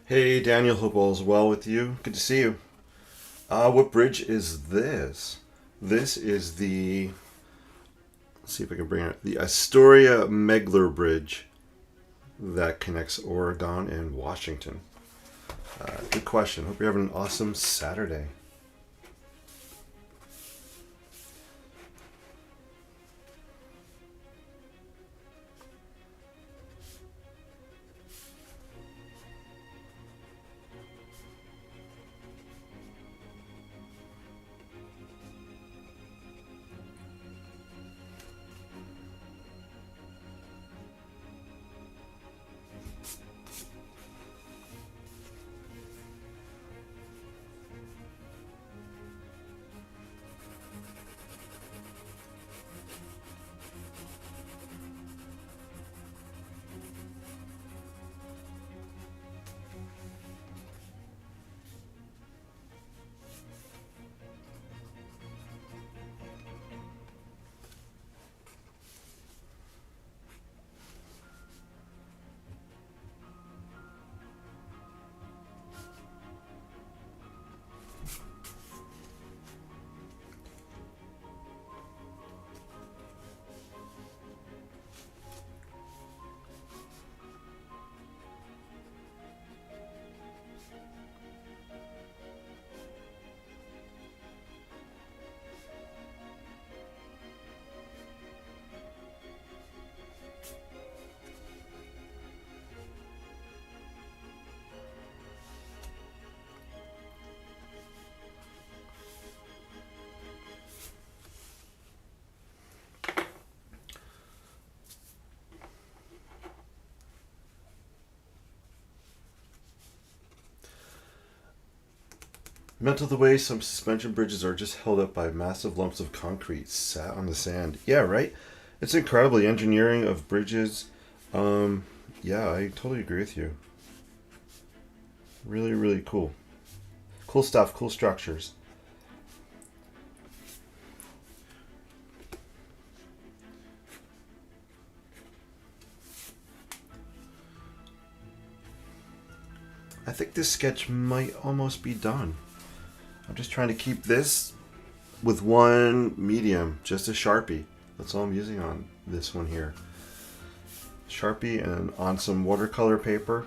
Hey Daniel, hope all is well with you. Good to see you. What bridge is this? This is the, let's see if I can bring it, the Astoria Megler Bridge that connects Oregon and Washington. Good question. Hope you're having an awesome Saturday. Mental the way some suspension bridges are just held up by massive lumps of concrete sat on the sand. Yeah, right? It's incredibly engineering of bridges. Um, yeah, I totally agree with you. Really, really cool. Cool stuff, cool structures. I think this sketch might almost be done. I'm just trying to keep this with one medium, just a Sharpie. That's all I'm using on this one here. Sharpie and on some watercolor paper.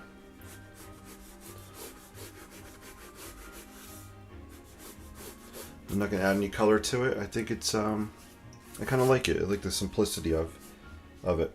I'm not gonna add any color to it. I think it's I kind of like it. I like the simplicity of it.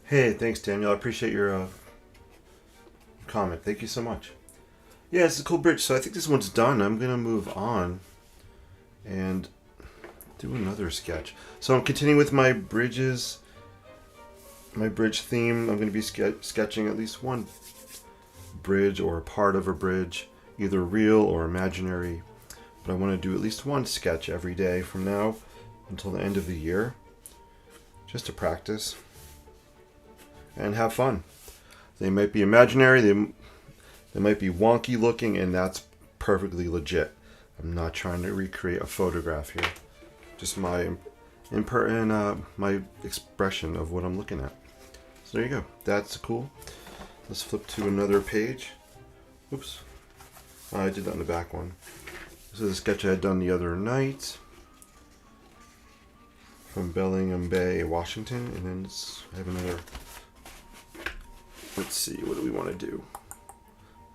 Hey, thanks, Daniel. I appreciate your comment. Thank you so much. Yeah, it's a cool bridge. So I think this one's done. I'm gonna move on and do another sketch. So I'm continuing with my bridges, my bridge theme. I'm gonna be sketching at least one bridge or a part of a bridge, either real or imaginary. But I want to do at least one sketch every day from now until the end of the year, just to practice and have fun. They might be imaginary, they might be wonky looking, and that's perfectly legit. I'm not trying to recreate a photograph here. just my my expression of what I'm looking at. So there you go. That's cool. Let's flip to another page. Oops. I did that in the back one. This is a sketch I had done the other night from Bellingham Bay, Washington. And then I have another. Let's see, what do we want to do?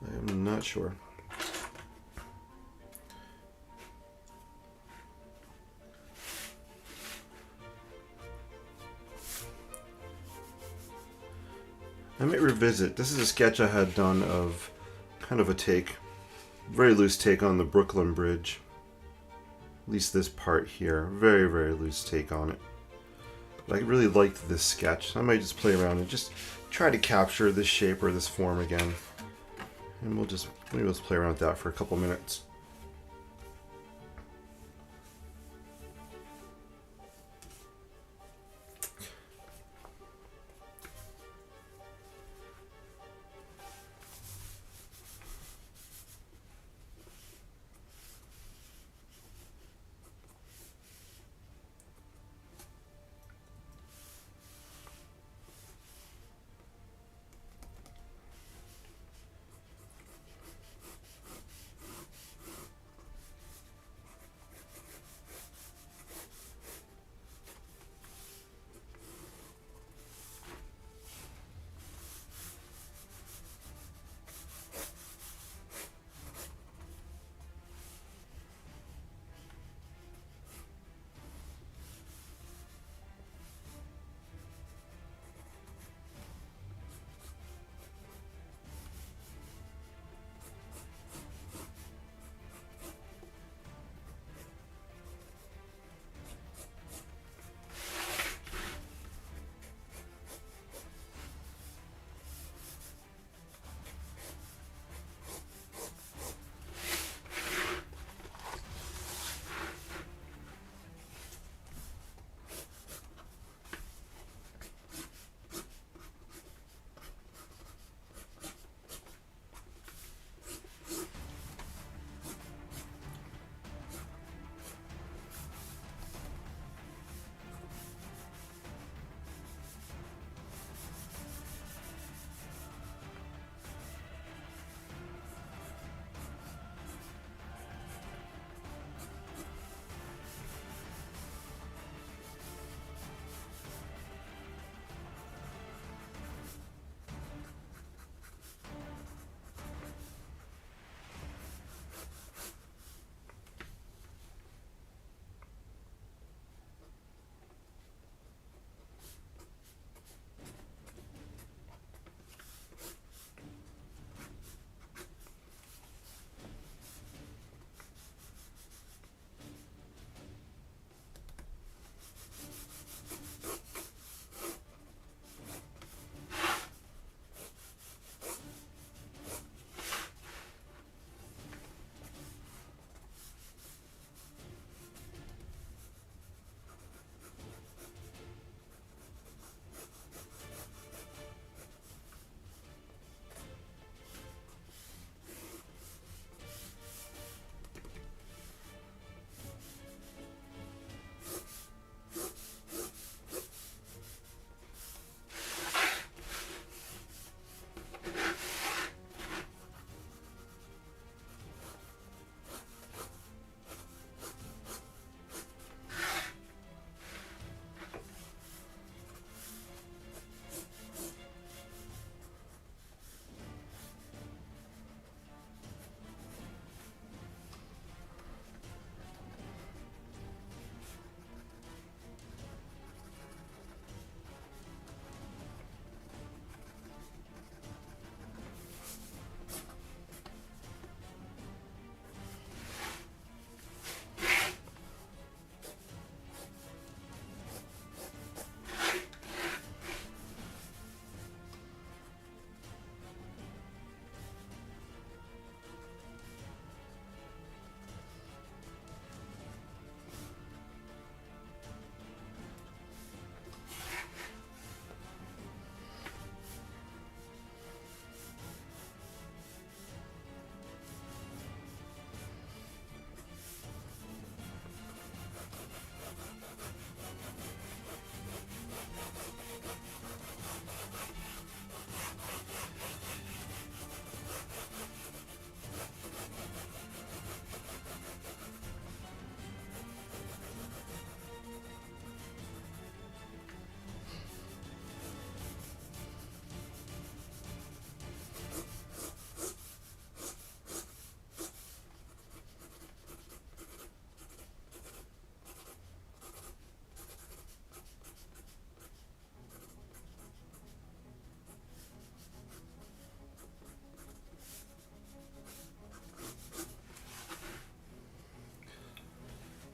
I am not sure. I might revisit. This is a sketch I had done of kind of a take, very loose take on the Brooklyn Bridge. At least this part here. Very, very loose take on it. But I really liked this sketch. I might just play around and just try to capture this shape or this form again. And maybe let's play around with that for a couple minutes.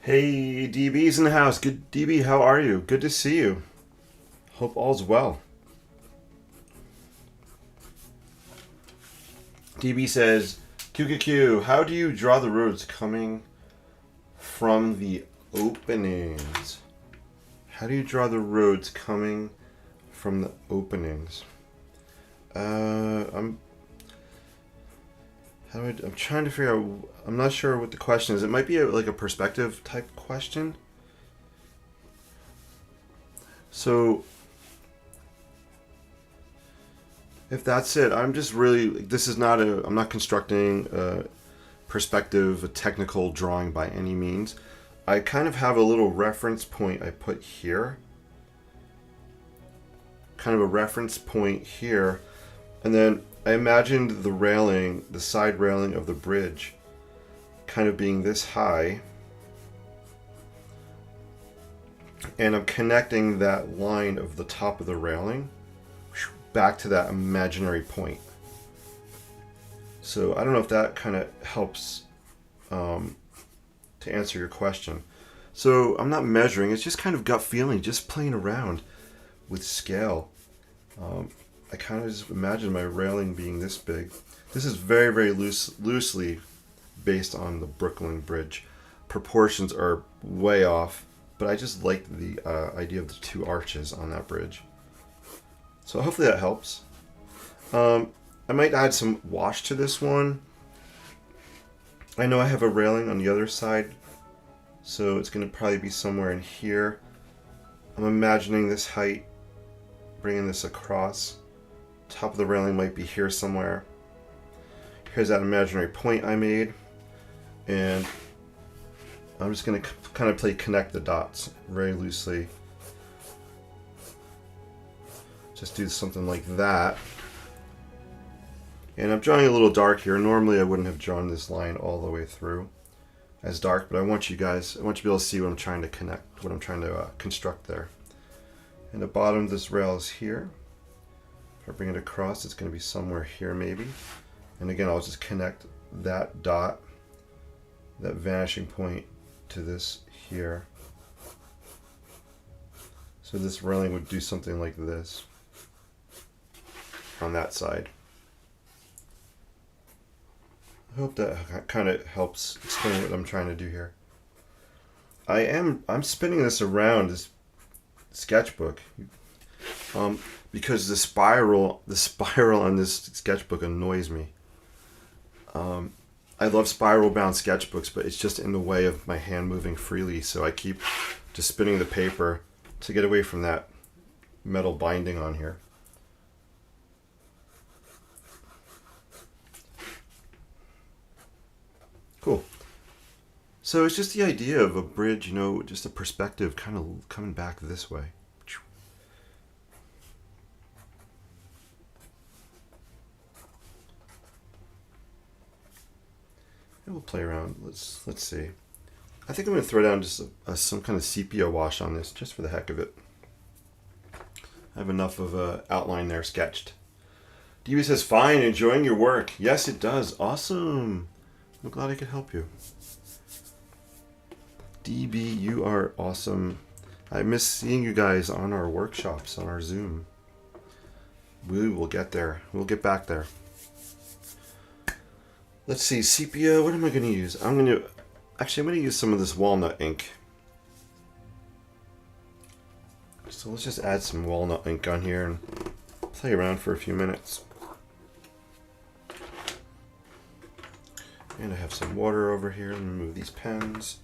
Hey, DB's in the house. Good, DB, how are you? Good to see you. Hope all's well. DB says, QQQ, how do you draw the roads coming from the openings? How do you draw the roads coming from the openings? I'm trying to figure out. I'm not sure what the question is. It might be like a perspective type question. So if that's it, I'm just really. This is not a. I'm not constructing a perspective, a technical drawing by any means. I kind of have a little reference point I put here. Kind of a reference point here, and then I imagined the railing, the side railing of the bridge, kind of being this high. And I'm connecting that line of the top of the railing back to that imaginary point. So I don't know if that kind of helps to answer your question. So I'm not measuring, it's just kind of gut feeling, just playing around with scale. I kind of just imagine my railing being this big. This is very, very loosely based on the Brooklyn Bridge. Proportions are way off, but I just like the idea of the two arches on that bridge. So hopefully that helps. I might add some wash to this one. I know I have a railing on the other side, so it's going to probably be somewhere in here. I'm imagining this height, bringing this across. Top of the railing might be here somewhere. Here's that imaginary point I made, and I'm just going to kind of connect the dots very loosely. Just do something like that. And I'm drawing a little dark here. Normally I wouldn't have drawn this line all the way through as dark, but I want you to be able to see what I'm trying to connect, what I'm trying to construct there. And the bottom of this rail is here. If I bring it across, it's going to be somewhere here maybe. And again, I'll just connect that dot, that vanishing point, to this here. So this railing would do something like this on that side. I hope that kind of helps explain what I'm trying to do here. I'm spinning this around this sketchbook because the spiral on this sketchbook annoys me. I love spiral bound sketchbooks, but it's just in the way of my hand moving freely, so I keep just spinning the paper to get away from that metal binding on here. Cool. So it's just the idea of a bridge, just a perspective kind of coming back this way. And we'll play around. Let's see. I think I'm going to throw down just some kind of sepia wash on this, just for the heck of it. I have enough of an outline there sketched. DB says, fine, enjoying your work. Yes, it does. Awesome. I'm glad I could help you. DB, you are awesome. I miss seeing you guys on our workshops, on our Zoom. We will get there. We'll get back there. Let's see, sepia, what am I going to use? I'm going to use some of this walnut ink. So let's just add some walnut ink on here and play around for a few minutes. And I have some water over here. Let me move these pens.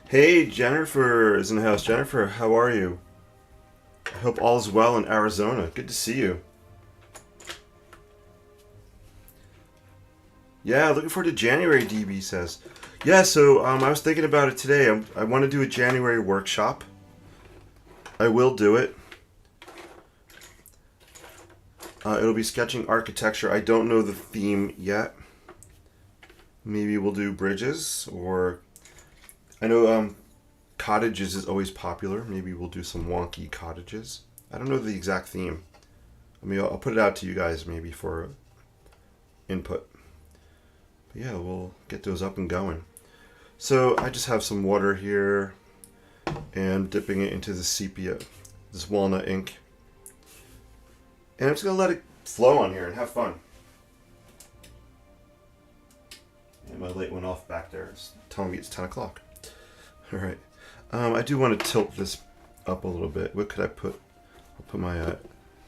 Hey, Jennifer is in the house. Jennifer, how are you? I hope all is well in Arizona. Good to see you. Yeah, looking forward to January, DB says. Yeah, so I was thinking about it today. I want to do a January workshop. I will do it. It'll be sketching architecture. I don't know the theme yet. Maybe we'll do bridges, or I know cottages is always popular. Maybe we'll do some wonky cottages. I don't know the exact theme. I mean, I'll put it out to you guys maybe for input. Yeah, we'll get those up and going. So I just have some water here and dipping it into the sepia, this walnut ink. And I'm just going to let it flow on here and have fun. And my light went off back there. It's telling me it's 10 o'clock. All right. I do want to tilt this up a little bit. What could I put? I'll put my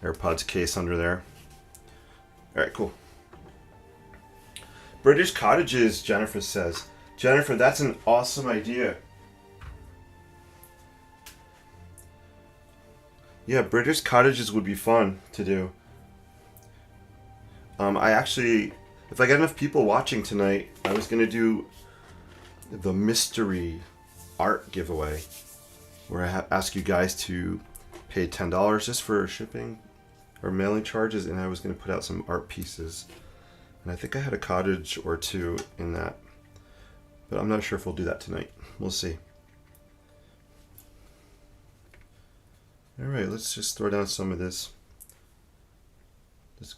AirPods case under there. All right, cool. British cottages, Jennifer says. Jennifer, that's an awesome idea. Yeah, British cottages would be fun to do. I actually, if I get enough people watching tonight, I was going to do the mystery art giveaway where I ask you guys to pay $10 just for shipping or mailing charges, and I was going to put out some art pieces. And I think I had a cottage or two in that, but I'm not sure if we'll do that tonight. We'll see. All right, let's just throw down some of this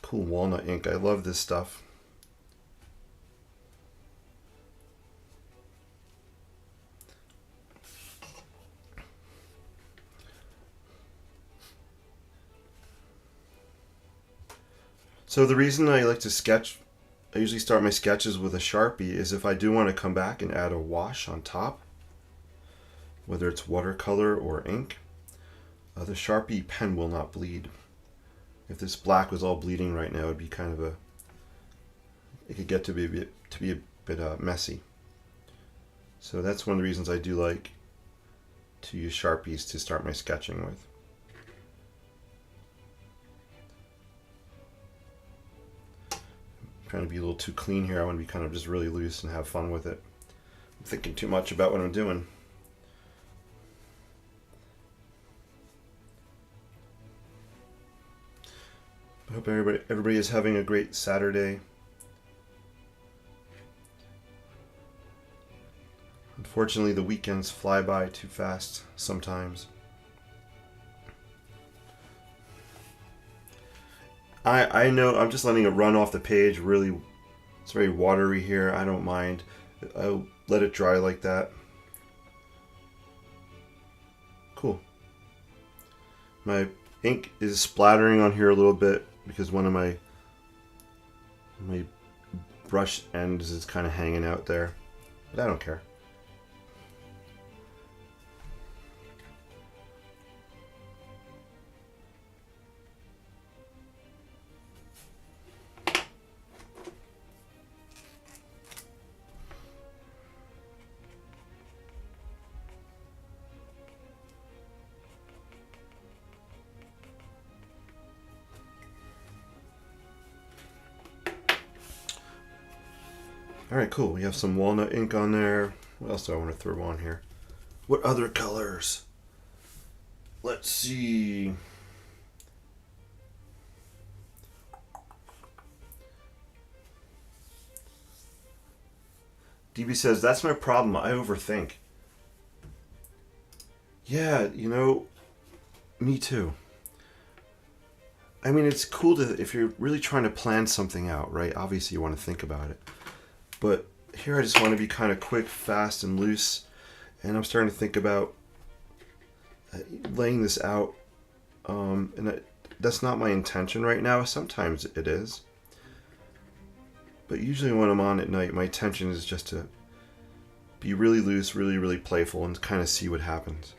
cool walnut ink. I love this stuff. So the reason I like to sketch, I usually start my sketches with a Sharpie, is if I do want to come back and add a wash on top, whether it's watercolor or ink, the Sharpie pen will not bleed. If this black was all bleeding right now, it'd be kind of it could get to be a bit messy. So that's one of the reasons I do like to use Sharpies to start my sketching with. I'm trying to be a little too clean here. I want to be kind of just really loose and have fun with it. I'm thinking too much about what I'm doing. I hope everybody is having a great Saturday. Unfortunately, the weekends fly by too fast sometimes. I know I'm just letting it run off the page. Really, it's very watery here. I don't mind. I'll let it dry like that. Cool. My ink is splattering on here a little bit because one of my brush ends is kind of hanging out there, but I don't care. Alright, cool. We have some walnut ink on there. What else do I want to throw on here? What other colors? Let's see. DB says, that's my problem. I overthink. Yeah, me too. I mean, it's cool if you're really trying to plan something out, right? Obviously, you want to think about it. But here I just want to be kind of quick, fast, and loose. And I'm starting to think about laying this out. That's not my intention right now. Sometimes it is. But usually when I'm on at night, my intention is just to be really loose, really, really playful, and kind of see what happens.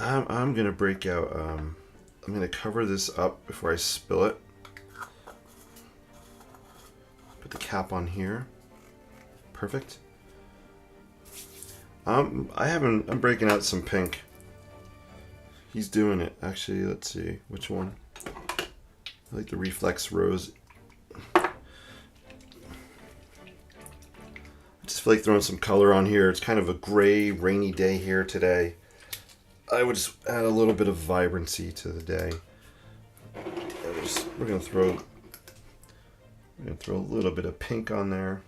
I'm going to break out, I'm going to cover this up before I spill it. Put the cap on here. Perfect. I'm breaking out some pink. He's doing it. Actually, let's see. Which one? I like the Reflex Rose. I just feel like throwing some color on here. It's kind of a gray, rainy day here today. I would just add a little bit of vibrancy to the day. We're gonna throw a little bit of pink on there.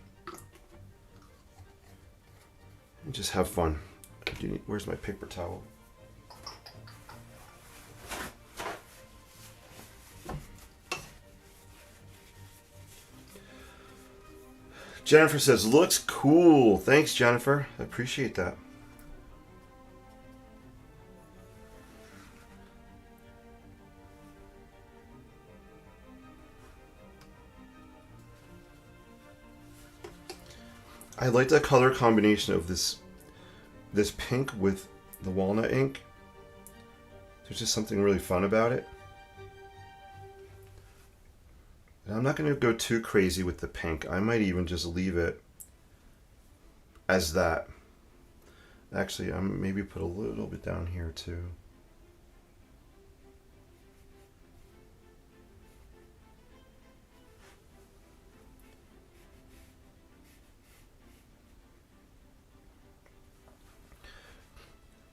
and just have fun. Where's my paper towel? Jennifer says, looks cool. Thanks, Jennifer. I appreciate that. I like the color combination of this pink with the walnut ink. There's just something really fun about it. And I'm not going to go too crazy with the pink. I might even just leave it as that. Actually, I'm maybe put a little bit down here too.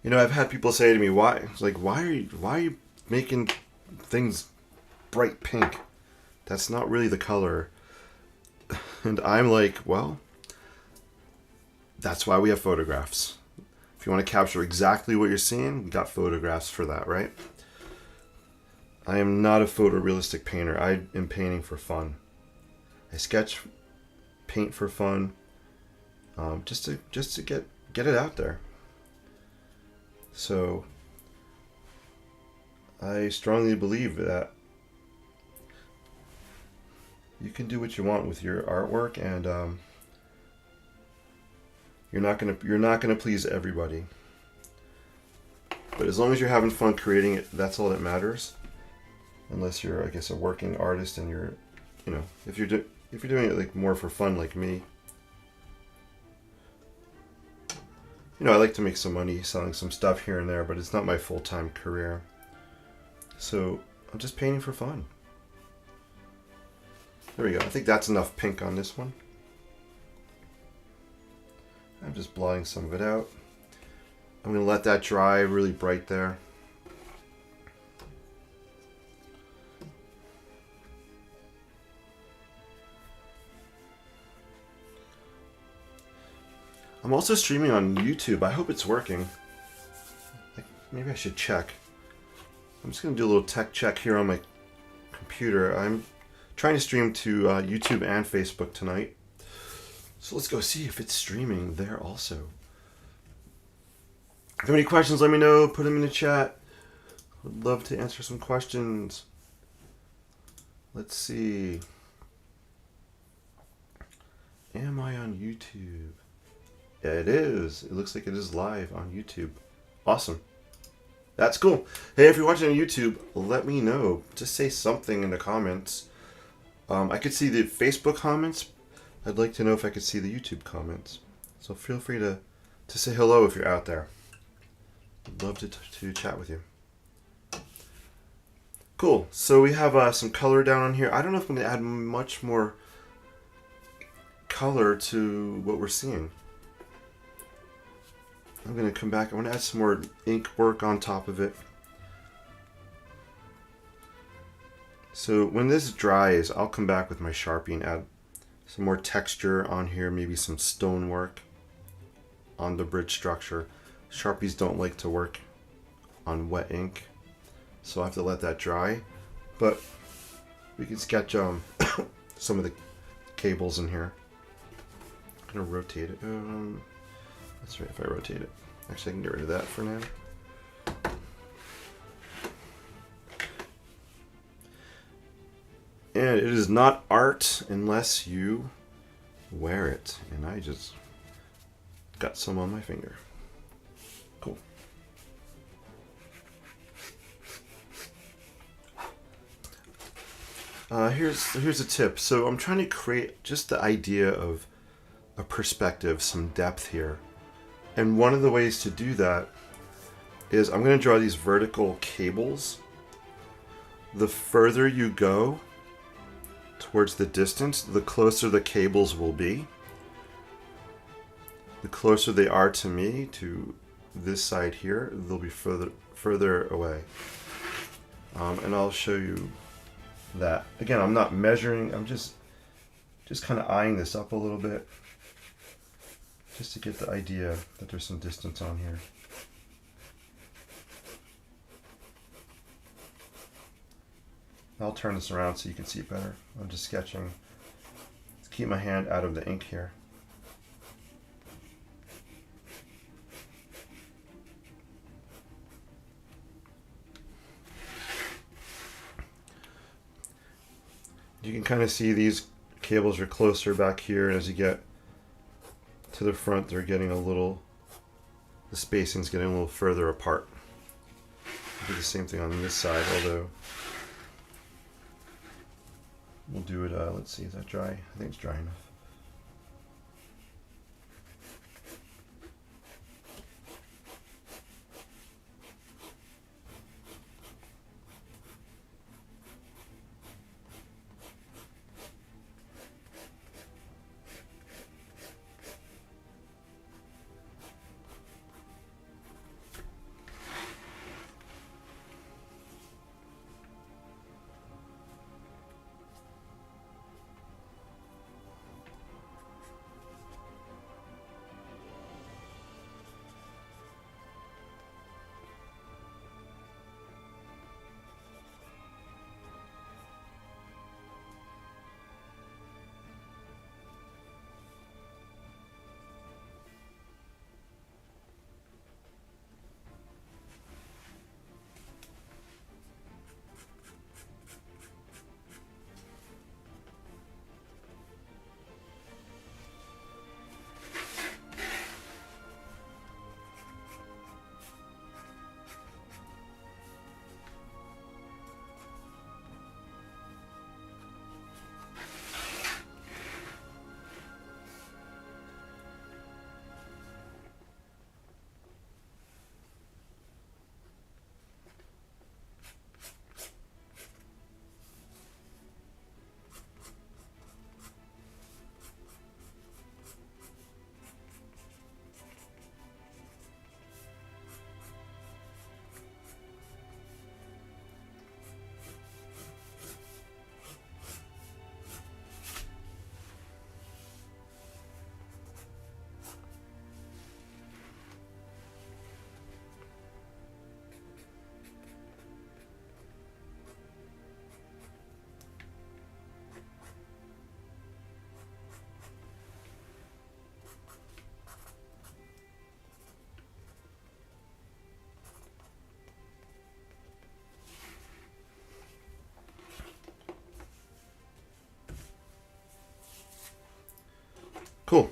You know, I've had people say to me, "Why? It's like, why are you making things bright pink? That's not really the color." And I'm like, well, that's why we have photographs. If you want to capture exactly what you're seeing, we got photographs for that, right? I am not a photorealistic painter. I am painting for fun. I sketch, paint for fun, just to get it out there. So I strongly believe that you can do what you want with your artwork, and you're not gonna please everybody. But as long as you're having fun creating it, that's all that matters. Unless you're, I guess, a working artist and you're, you know, if you're doing it like more for fun, like me. You know, I like to make some money selling some stuff here and there, but it's not my full-time career. So I'm just painting for fun. There we go. I think that's enough pink on this one. I'm just blotting some of it out. I'm going to let that dry really bright there. I'm also streaming on YouTube. I hope it's working. Maybe I should check. I'm just going to do a little tech check here on my computer. I'm trying to stream to YouTube and Facebook tonight. So let's go see if it's streaming there also. If you have any questions, let me know. Put them in the chat. Would love to answer some questions. Let's see. Am I on YouTube? Yeah, it is. It looks like it is live on YouTube. Awesome. That's cool. Hey, if you're watching on YouTube, let me know. Just say something in the comments. I could see the Facebook comments. I'd like to know if I could see the YouTube comments. So feel free to say hello if you're out there. I'd love to chat with you. Cool. So we have some color down on here. I don't know if I'm going to add much more color to what we're seeing. I'm going to come back. I want to add some more ink work on top of it. So when this dries, I'll come back with my Sharpie and add some more texture on here, maybe some stonework on the bridge structure. Sharpies don't like to work on wet ink, so I have to let that dry. But we can sketch some of the cables in here. I'm going to rotate it. That's right, if I rotate it. Actually, I can get rid of that for now. And it is not art unless you wear it. And I just got some on my finger. Cool. Here's a tip. So I'm trying to create just the idea of a perspective, some depth here. And one of the ways to do that is I'm going to draw these vertical cables. The further you go towards the distance, the closer the cables will be. The closer they are to me, to this side here, they'll be further away. And I'll show you that. Again, I'm not measuring, I'm just kind of eyeing this up a little bit. just to get the idea that there's some distance on here. I'll turn this around so you can see it better. I'm just sketching. Let's keep my hand out of the ink here. You can kind of see these cables are closer back here, and as you get to the front, they're getting a little, the spacing's getting a little further apart. I'll do the same thing on this side, although we'll do it, let's see, is that dry? I think it's dry enough. Cool.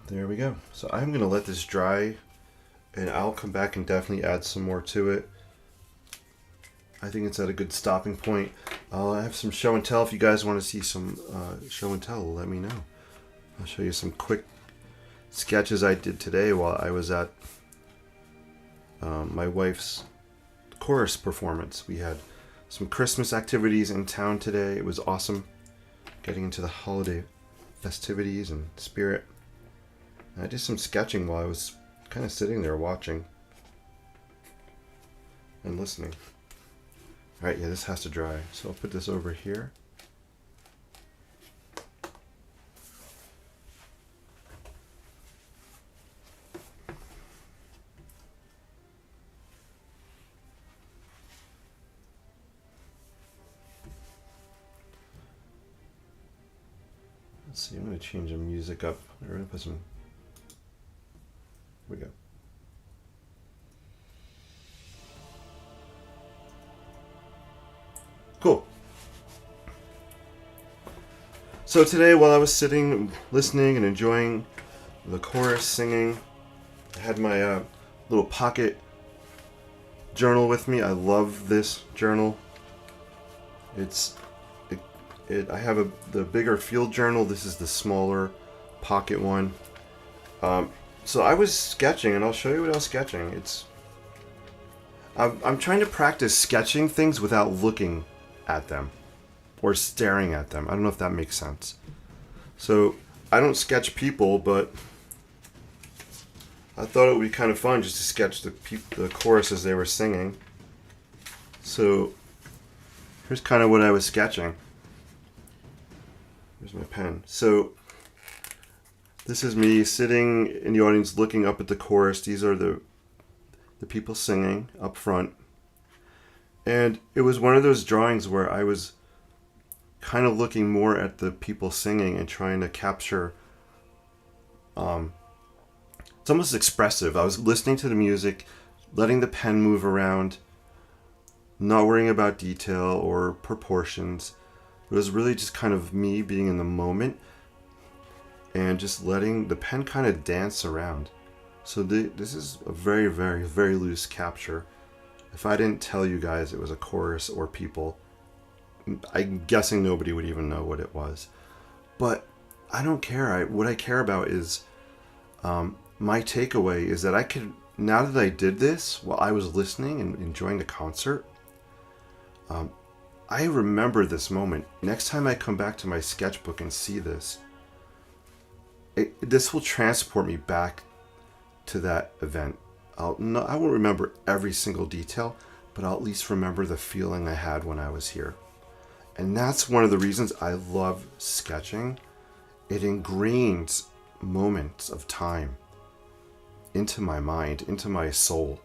There we go. So I'm going to let this dry, and I'll come back and definitely add some more to it. I think it's at a good stopping point. I'll have some show and tell. If you guys want to see some show and tell, let me know. I'll show you some quick sketches I did today while I was at my wife's chorus performance. We had some Christmas activities in town today. It was awesome, getting into the holiday festivities and spirit. And I did some sketching while I was kind of sitting there watching and listening. All right, yeah, this has to dry. So I'll put this over here. Let's see, I'm going to change the music up. We're going to put some, here we go. Cool. So today, while I was sitting, listening and enjoying the chorus singing, I had my little pocket journal with me. I love this journal. I have the bigger field journal. This is the smaller pocket one. So I was sketching, and I'll show you what I was sketching. I'm trying to practice sketching things without looking at them or staring at them. I don't know if that makes sense. So I don't sketch people, but I thought it would be kind of fun just to sketch the chorus as they were singing. So here's kind of what I was sketching. Here's my pen. So this is me sitting in the audience looking up at the chorus. These are the people singing up front. And it was one of those drawings where I was kind of looking more at the people singing and trying to capture, it's almost expressive. I was listening to the music, letting the pen move around, not worrying about detail or proportions. It was really just kind of me being in the moment and just letting the pen kind of dance around. So this is a very, very, very loose capture. If I didn't tell you guys it was a chorus or people, I'm guessing nobody would even know what it was. But I don't care. What I care about is my takeaway is that I could, now that I did this while I was listening and enjoying the concert, I remember this moment. Next time I come back to my sketchbook and see this, this will transport me back to that event. I won't remember every single detail, but I'll at least remember the feeling I had when I was here. And that's one of the reasons I love sketching. It ingrains moments of time into my mind, into my soul.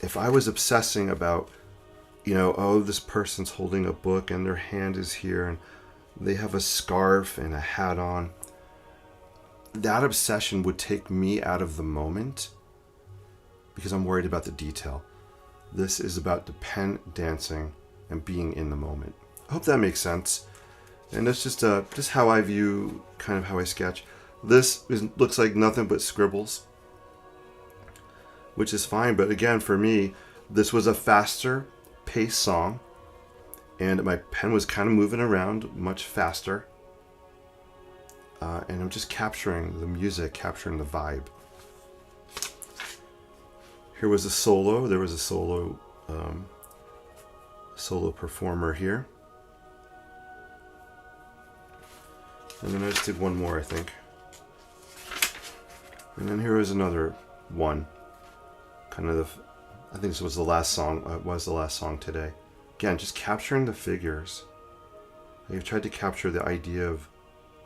If I was obsessing about, oh, this person's holding a book and their hand is here and they have a scarf and a hat on, that obsession would take me out of the moment because I'm worried about the detail. This is about the pen dancing and being in the moment. I hope that makes sense. And that's just how I view kind of how I sketch. This looks like nothing but scribbles, which is fine. But again, for me, this was a faster paced song and my pen was kind of moving around much faster. And I'm just capturing the music, capturing the vibe. Here was a solo. There was a solo performer here. And then I just did one more, I think. And then here was another one. I think this was the last song. It was the last song today. Again, just capturing the figures. I've tried to capture the idea of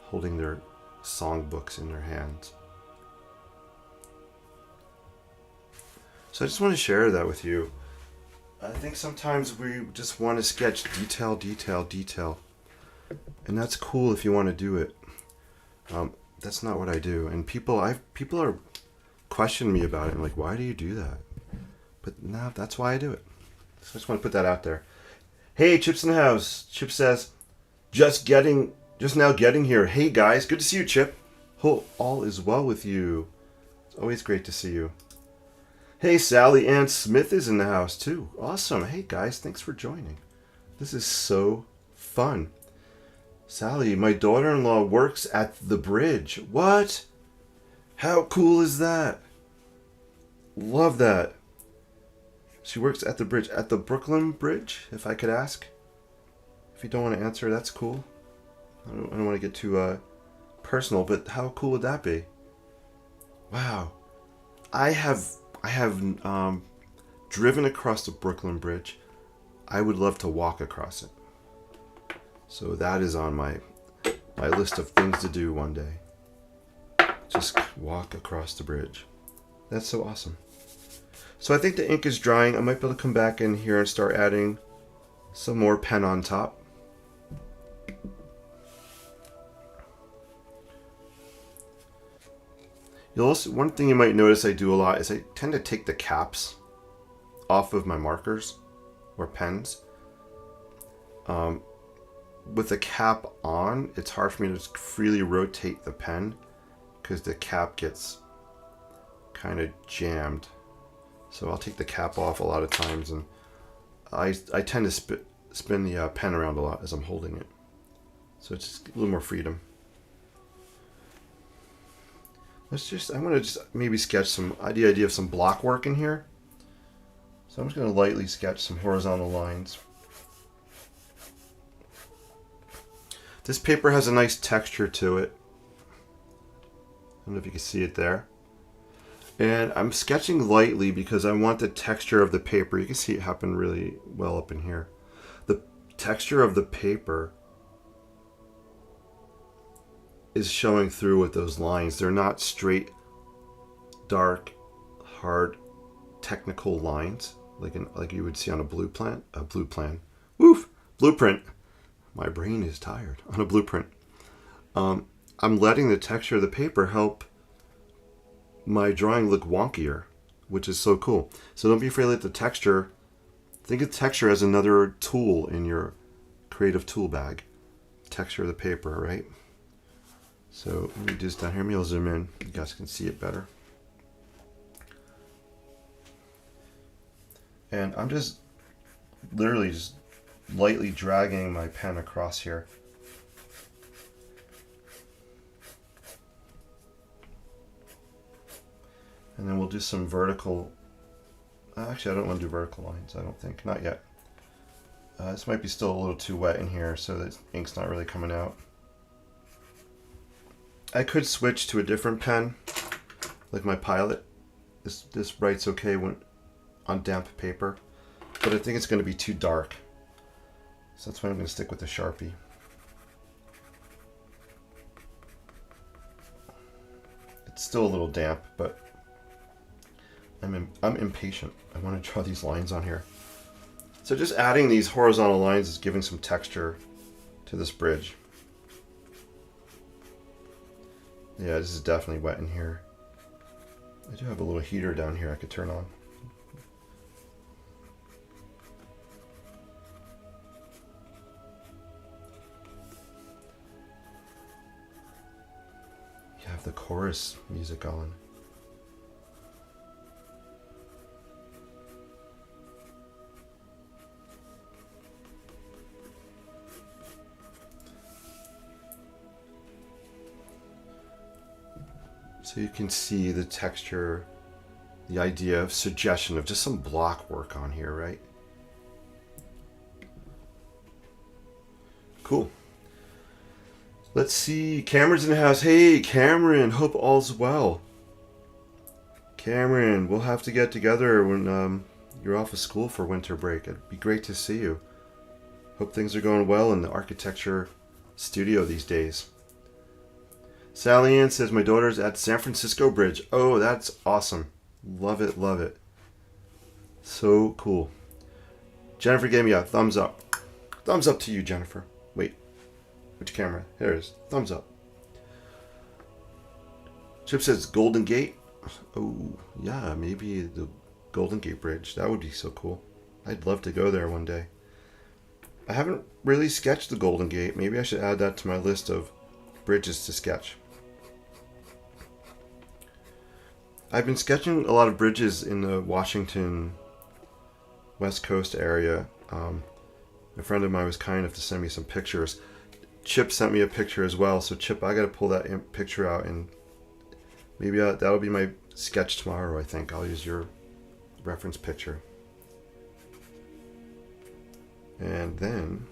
holding their songbooks in their hands. So I just want to share that with you. I think sometimes we just want to sketch detail, detail, detail. And that's cool if you want to do it. That's not what I do. And people are questioning me about it. I'm like, why do you do that? But no, that's why I do it. So I just want to put that out there. Hey, Chip's in the house. Chip says, just now getting here. Hey guys, good to see you, Chip. Hope all is well with you. It's always great to see you. Hey, Sally Ann Smith is in the house too. Awesome. Hey guys, thanks for joining. This is so fun. Sally, my daughter-in-law works at the bridge. What? How cool is that? Love that. She works at the bridge, at the Brooklyn Bridge, if I could ask. If you don't want to answer, that's cool. I don't want to get too personal, but how cool would that be? Wow. I have driven across the Brooklyn Bridge. I would love to walk across it. So that is on my list of things to do one day. Just walk across the bridge. That's so awesome. So I think the ink is drying. I might be able to come back in here and start adding some more pen on top. One thing you might notice I do a lot is I tend to take the caps off of my markers or pens. With the cap on, it's hard for me to just freely rotate the pen because the cap gets kind of jammed. So I'll take the cap off a lot of times, and I tend to spin the pen around a lot as I'm holding it. So it's just a little more freedom. I'm going to just maybe sketch the idea of some block work in here. So I'm just going to lightly sketch some horizontal lines. This paper has a nice texture to it. I don't know if you can see it there. And I'm sketching lightly because I want the texture of the paper. You can see it happen really well up in here. The texture of the paper is showing through with those lines. They're not straight, dark, hard, technical lines like you would see on a blueprint. Blueprint. My brain is tired. On a blueprint. I'm letting the texture of the paper help my drawing look wonkier, which is so cool. So don't be afraid to let the texture. Think of texture as another tool in your creative tool bag. Texture of the paper, right? So let me just down here. Maybe I'll zoom in. You guys can see it better. And I'm just literally just lightly dragging my pen across here. And then we'll do some vertical. Actually, I don't want to do vertical lines, I don't think. Not yet. This might be still a little too wet in here, so the ink's not really coming out. I could switch to a different pen, like my Pilot. This writes okay when on damp paper, but I think it's going to be too dark. So that's why I'm going to stick with the Sharpie. It's still a little damp, but I'm impatient. I want to draw these lines on here. So just adding these horizontal lines is giving some texture to this bridge. Yeah, this is definitely wet in here. I do have a little heater down here I could turn on. You have the chorus music on. So you can see the texture, the idea of suggestion of just some block work on here, right? Cool. Let's see. Cameron's in the house. Hey, Cameron. Hope all's well. Cameron, we'll have to get together when you're off of school for winter break. It'd be great to see you. Hope things are going well in the architecture studio these days. Sally Ann says, my daughter's at San Francisco Bridge. Oh, that's awesome. Love it, love it. So cool. Jennifer gave me a thumbs up. Thumbs up to you, Jennifer. Wait, which camera? There it is. Thumbs up. Chip says Golden Gate. Oh, yeah, maybe the Golden Gate Bridge. That would be so cool. I'd love to go there one day. I haven't really sketched the Golden Gate. Maybe I should add that to my list of bridges to sketch. I've been sketching a lot of bridges in the Washington West Coast area. A friend of mine was kind enough to send me some pictures. Chip sent me a picture as well. So Chip, I got to pull that picture out and maybe that'll be my sketch tomorrow, I think. I'll use your reference picture. And then,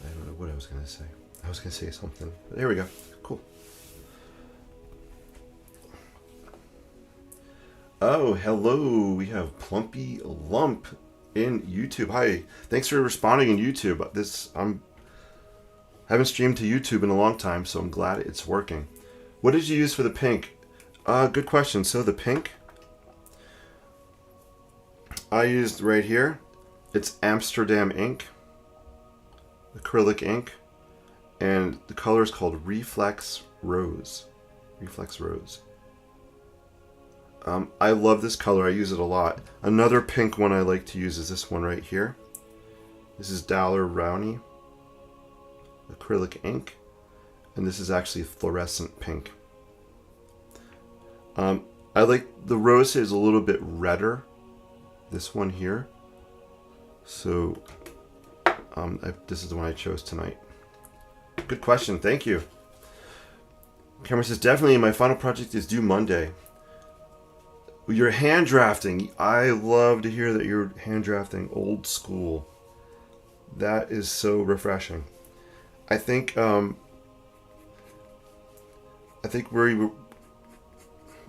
I don't know what I was going to say. I was going to say something. But there we go. Cool. Oh, hello. We have Plumpy Lump in YouTube. Hi. Thanks for responding in YouTube. I haven't streamed to YouTube in a long time, so I'm glad it's working. What did you use for the pink? Good question. So the pink I used right here, it's Amsterdam ink, acrylic ink, and the color is called Reflex Rose. Reflex Rose. I love this color. I use it a lot. Another pink one I like to use is this one right here. This is Daler Rowney acrylic ink, and this is actually fluorescent pink. I like the rose is a little bit redder. This one here. So this is the one I chose tonight. Good question. Thank you. Cameron says, definitely my final project is due Monday. You're hand drafting. I love to hear that you're hand drafting old school. That is so refreshing. I think we're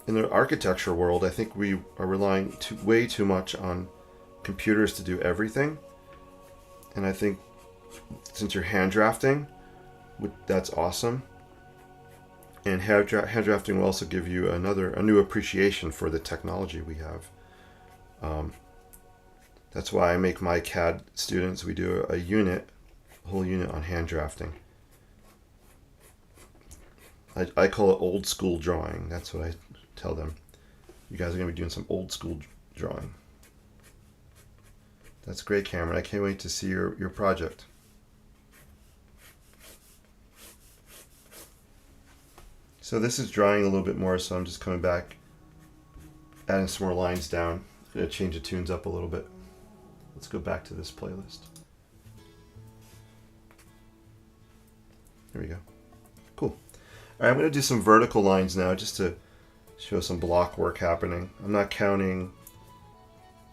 in the architecture world. I think we are relying way too much on computers to do everything. And I think since you're hand drafting, That's awesome. And hand drafting will also give you a new appreciation for the technology we have. That's why I make my CAD students, we do a whole unit on hand drafting. I call it old school drawing. That's what I tell them. You guys are going to be doing some old school drawing. That's great, Cameron. I can't wait to see your project. So this is drying a little bit more, so I'm just coming back, adding some more lines down. I'm going to change the tunes up a little bit. Let's go back to this playlist. There we go. Cool. All right, I'm going to do some vertical lines now just to show some block work happening. I'm not counting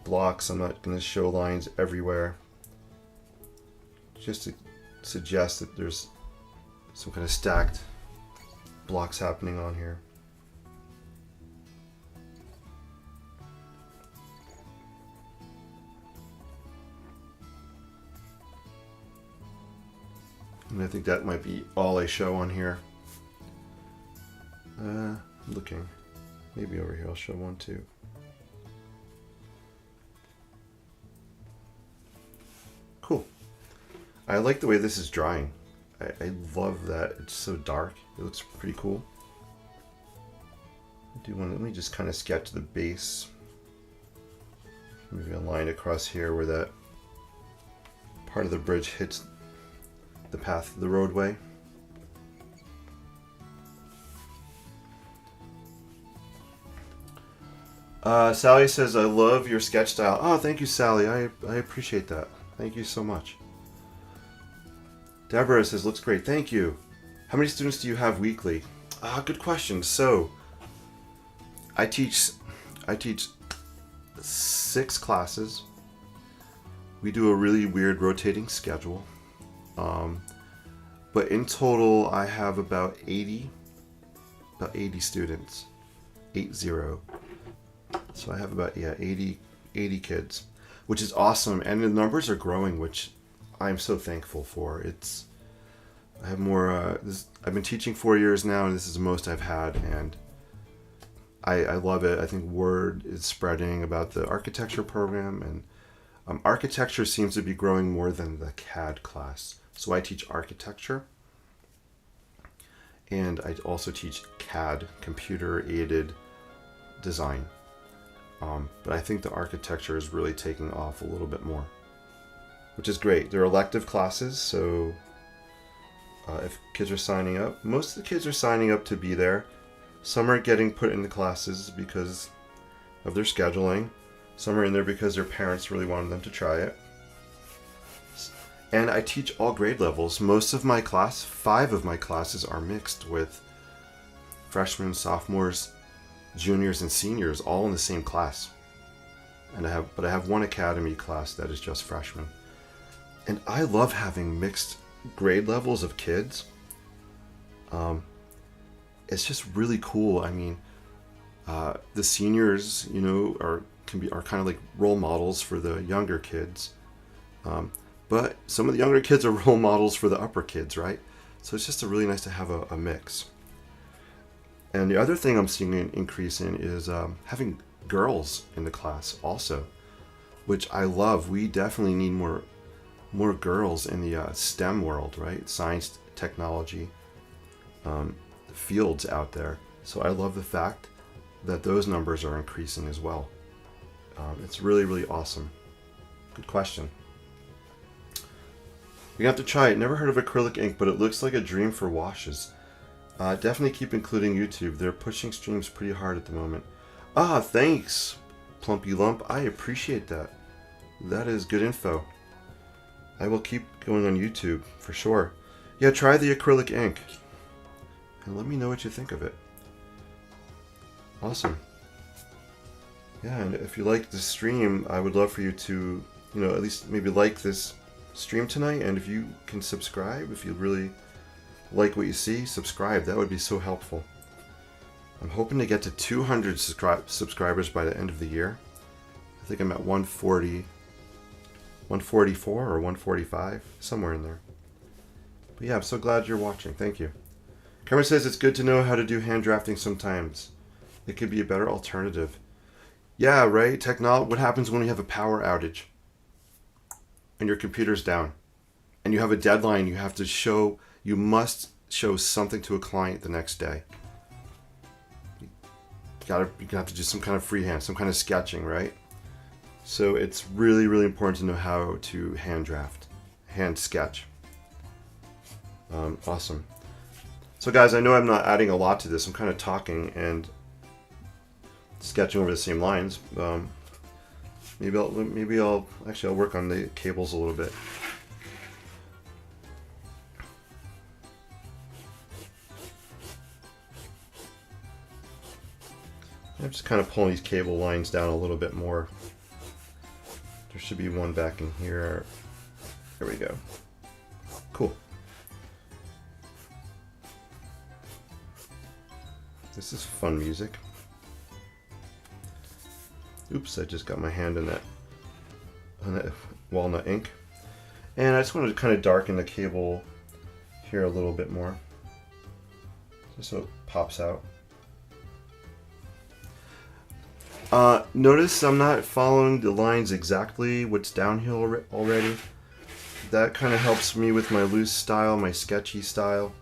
blocks. I'm not going to show lines everywhere. Just to suggest that there's some kind of stacked blocks happening on here. And I think that might be all I show on here. Looking. Maybe over here I'll show one too. Cool. I like the way this is drying. I love that it's so dark. It looks pretty cool. Let me just kind of sketch the base. Maybe a line across here where that part of the bridge hits the path, the roadway. Sally says, I love your sketch style. Oh, thank you, Sally. I appreciate that. Thank you so much. Deborah says, looks great. Thank you. How many students do you have weekly? Good question. So, I teach 6 classes. We do a really weird rotating schedule. But in total, I have about 80 students. 80. So I have about 80 kids, which is awesome, and the numbers are growing, which I'm so thankful for. I have more. I've been teaching 4 years now, and this is the most I've had, and I love it. I think word is spreading about the architecture program, and architecture seems to be growing more than the CAD class. So I teach architecture, and I also teach CAD, computer-aided design. But I think the architecture is really taking off a little bit more, which is great. They're elective classes, so if kids are signing up, most of the kids are signing up to be there. Some are getting put in the classes because of their scheduling. Some are in there because their parents really wanted them to try it. And I teach all grade levels. Most of my class, 5 of my classes are mixed with freshmen, sophomores, juniors, and seniors all in the same class. And I have one academy class that is just freshmen. And I love having mixed grade levels of kids. It's just really cool. I mean, the seniors, are kind of like role models for the younger kids. But some of the younger kids are role models for the upper kids, right? So it's just really nice to have a mix. And the other thing I'm seeing an increase in is having girls in the class also, which I love. We definitely need more girls in the STEM world, right? Science, technology, fields out there. So I love the fact that those numbers are increasing as well. It's really, really awesome. Good question. You're gonna have to try it. Never heard of acrylic ink, but it looks like a dream for washes. Definitely keep including YouTube. They're pushing streams pretty hard at the moment. Thanks, Plumpy Lump. I appreciate that. That is good info. I will keep going on YouTube for sure. Yeah, try the acrylic ink. And let me know what you think of it. Awesome. Yeah, and if you like the stream, I would love for you to, at least maybe like this stream tonight. And if you can subscribe, if you really like what you see, subscribe. That would be so helpful. I'm hoping to get to 200 subscribers by the end of the year. I think I'm at 140, 144 or 145, somewhere in there. But yeah, I'm so glad you're watching. Thank you. Cameron says it's good to know how to do hand drafting sometimes. It could be a better alternative. Yeah, right? What happens when you have a power outage and your computer's down and you have a deadline you have to show, you must show something to a client the next day. You're gonna have to do some kind of freehand, some kind of sketching, right? So it's really, really important to know how to hand draft, hand sketch. Awesome. So guys, I know I'm not adding a lot to this. I'm kind of talking and sketching over the same lines. Maybe I'll work on the cables a little bit. I'm just kind of pulling these cable lines down a little bit more. There should be one back in here. There we go. Cool. This is fun music. Oops, I just got my hand on that walnut ink. And I just wanted to kind of darken the cable here a little bit more, just so it pops out. Notice I'm not following the lines exactly what's down here already. That kind of helps me with my loose style, my sketchy style.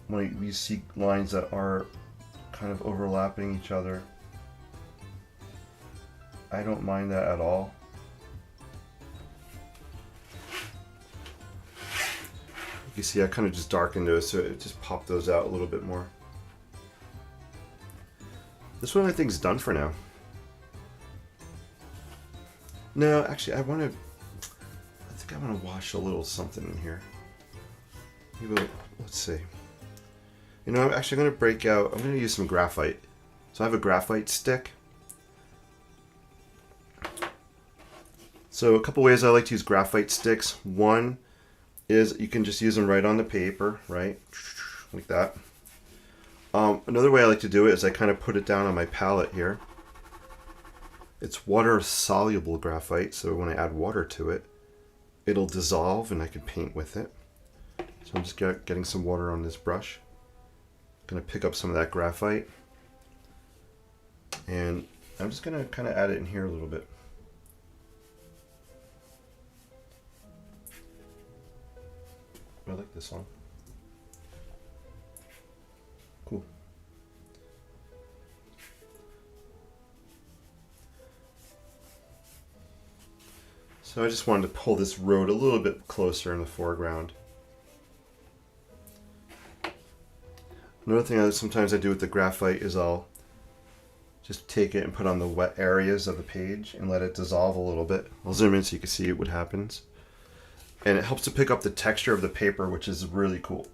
When we see lines that are kind of overlapping each other, I don't mind that at all. You see I kind of just darkened those so it just popped those out a little bit more. This one I think is done for now. No, actually I think I want to wash a little something in here. Maybe let's see. You know, I'm actually going to break out, I'm going to use some graphite. So I have a graphite stick. So a couple ways I like to use graphite sticks. One is you can just use them right on the paper, right? Like that. Another way I like to do it is I kind of put it down on my palette here. It's water soluble graphite, so when I add water to it, it'll dissolve and I can paint with it. So I'm just getting some water on this brush. Going to pick up some of that graphite, and I'm just going to kind of add it in here a little bit. I like this one. Cool. So I just wanted to pull this road a little bit closer in the foreground. Another thing sometimes I do with the graphite is I'll just take it and put on the wet areas of the page and let it dissolve a little bit. I'll zoom in so you can see what happens. And it helps to pick up the texture of the paper, which is really cool.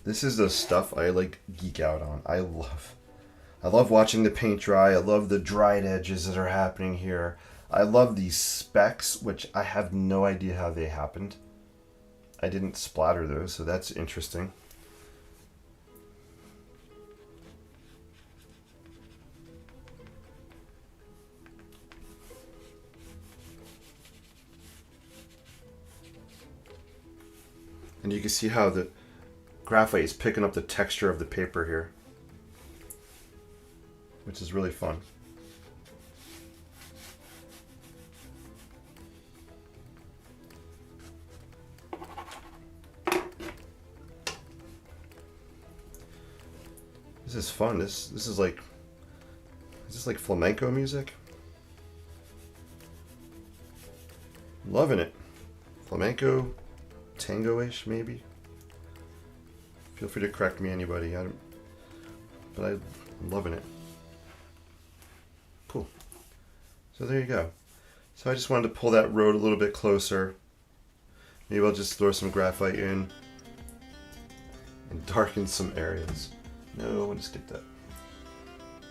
This is the stuff I like geek out on. I love watching the paint dry. I love the dried edges that are happening here. I love these specks, which I have no idea how they happened. I didn't splatter those, so that's interesting. And you can see how the graphite is picking up the texture of the paper here, which is really fun. This is fun. This is like flamenco music? Loving it. Flamenco, tango-ish maybe. Feel free to correct me, anybody. But I'm loving it. Cool. So there you go. So I just wanted to pull that road a little bit closer. Maybe I'll just throw some graphite in and darken some areas. No, let's skip that.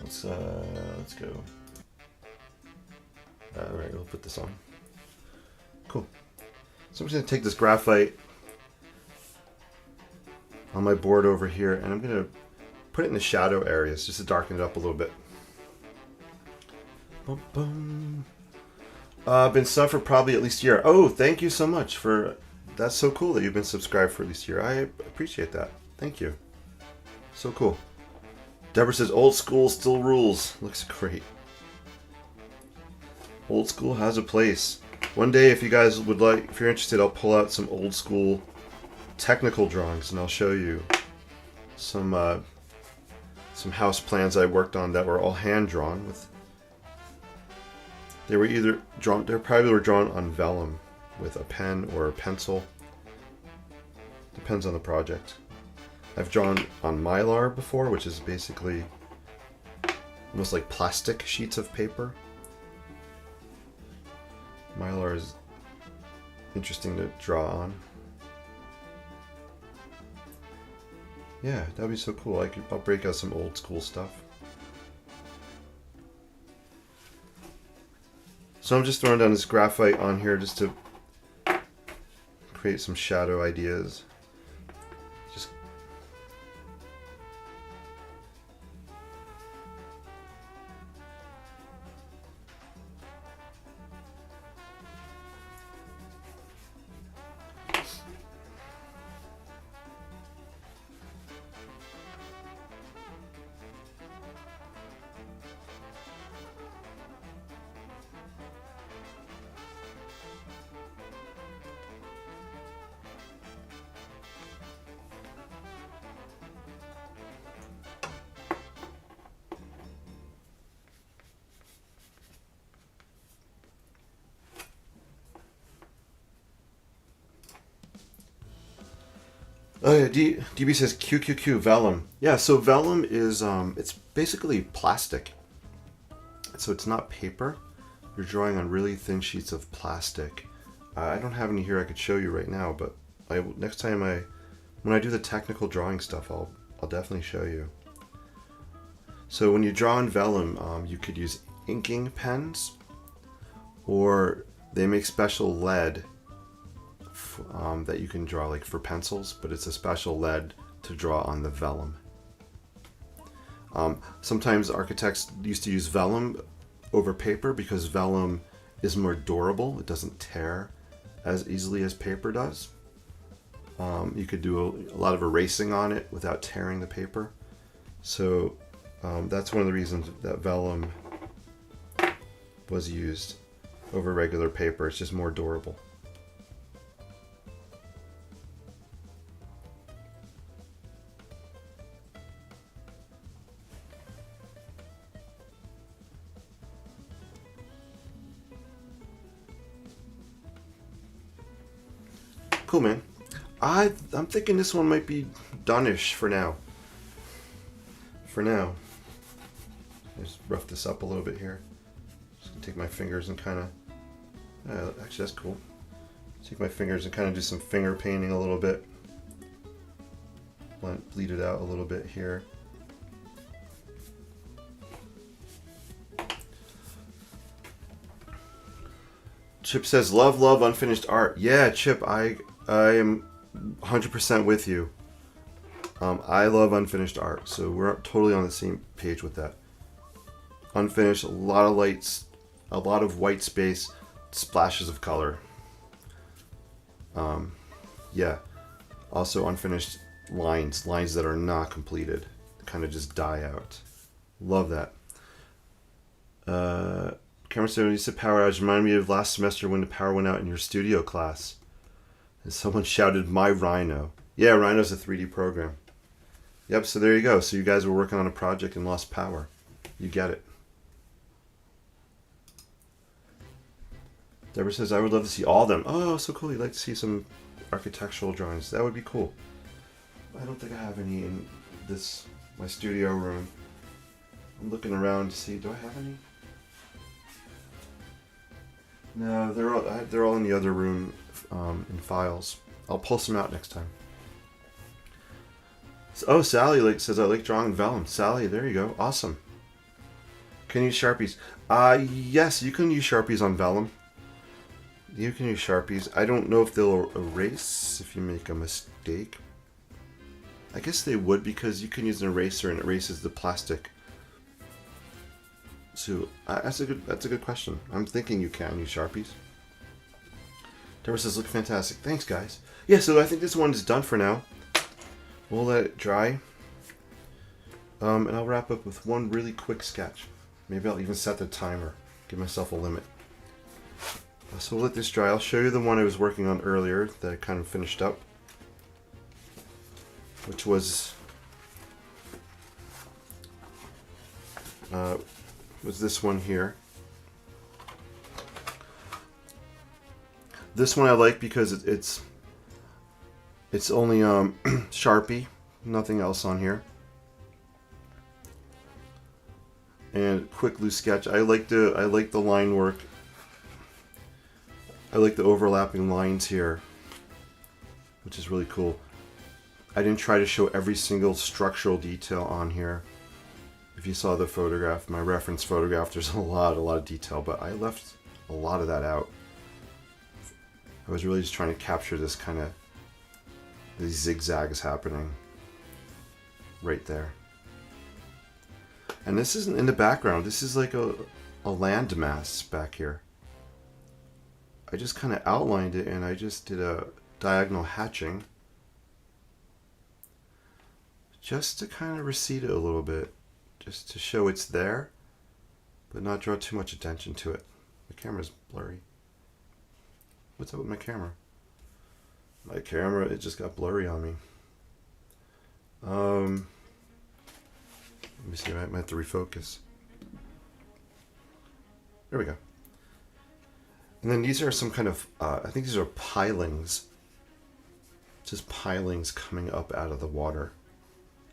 Let's go. All right, we'll put this on. Cool. So I'm just gonna take this graphite on my board over here, and I'm gonna put it in the shadow areas just to darken it up a little bit. Bum, bum. Been subbed for probably at least a year. Oh, thank you so much for that's so cool that you've been subscribed for at least a year. I appreciate that. Thank you. So cool. Deborah says, old school still rules. Looks great. Old school has a place. One day, if you guys would like, if you're interested, I'll pull out some old school technical drawings and I'll show you some house plans I worked on that were all hand drawn with. They were either drawn, they probably were drawn on vellum with a pen or a pencil. Depends on the project. I've drawn on mylar before, which is basically almost like plastic sheets of paper. Mylar is interesting to draw on. Yeah, that'd be so cool. I'll break out some old school stuff. So I'm just throwing down this graphite on here just to create some shadow ideas. Just oh yeah, DB says QQQ vellum. Yeah, so vellum is it's basically plastic. So it's not paper. You're drawing on really thin sheets of plastic. I don't have any here I could show you right now, but next time when I do the technical drawing stuff, I'll definitely show you. So when you draw on vellum, you could use inking pens, or they make special lead that you can draw like for pencils, but it's a special lead to draw on the vellum. Sometimes architects used to use vellum over paper because vellum is more durable. It doesn't tear as easily as paper does. You could do a lot of erasing on it without tearing the paper. So that's one of the reasons that vellum was used over regular paper. It's just more durable. Cool, man. I'm thinking this one might be done-ish for now. Just rough this up a little bit here. Just gonna take my fingers and kind of, actually that's cool. Take my fingers and kind of do some finger painting a little bit. Bleed it out a little bit here. Chip says, love unfinished art. Yeah, Chip, I am 100% with you. I love unfinished art, so we're totally on the same page with that. Unfinished, a lot of lights, a lot of white space, splashes of color. Yeah. Also unfinished lines that are not completed, kind of just die out. Love that. Cameron said, when you said power outage, reminded me of last semester when the power went out in your studio class. And someone shouted, my Rhino. Yeah, Rhino's a 3D program. Yep, so there you go. So you guys were working on a project and lost power. You get it. Deborah says, I would love to see all of them. Oh, so cool. You'd like to see some architectural drawings. That would be cool. I don't think I have any in my studio room. I'm looking around to see, do I have any? No, they're all in the other room in files. I'll pull some out next time. Oh, Sally says, I like drawing vellum. Sally, there you go. Awesome. Can you use Sharpies? Yes, you can use Sharpies on vellum. You can use Sharpies. I don't know if they'll erase if you make a mistake. I guess they would, because you can use an eraser and it erases the plastic. So that's a good question. I'm thinking you can use Sharpies. Deborah says, look fantastic. Thanks, guys. Yeah, so I think this one is done for now. We'll let it dry. And I'll wrap up with one really quick sketch. Maybe I'll even set the timer. Give myself a limit. So we'll let this dry. I'll show you the one I was working on earlier that I kind of finished up. Which was this one here. This one I like because it's only Sharpie, nothing else on here. And quick loose sketch. I like the line work. I like the overlapping lines here, which is really cool. I didn't try to show every single structural detail on here. If you saw the photograph, my reference photograph, there's a lot of detail, but I left a lot of that out. I was really just trying to capture this kind of, these zigzags happening right there. And this isn't in the background. This is like a landmass back here. I just kind of outlined it and I just did a diagonal hatching just to kind of recede it a little bit, just to show it's there, but not draw too much attention to it. The camera's blurry. What's up with my camera? My camera, it just got blurry on me. Let me see, I might have to refocus. There we go. And then these are some kind of, I think these are pilings. Just pilings coming up out of the water.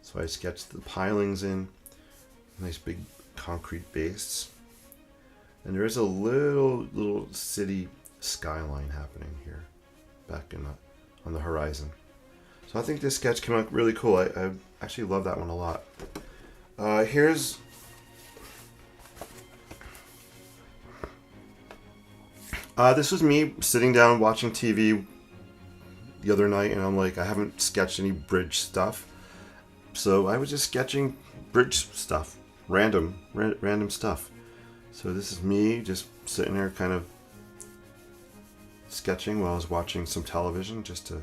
So I sketched the pilings in, nice big concrete base. And there is a little city skyline happening here, back in on the horizon. So I think this sketch came out really cool. I actually love that one a lot. Here's this was me sitting down watching TV the other night, and I'm like, I haven't sketched any bridge stuff, so I was just sketching bridge stuff, random stuff. So this is me just sitting there, kind of sketching while I was watching some television, just to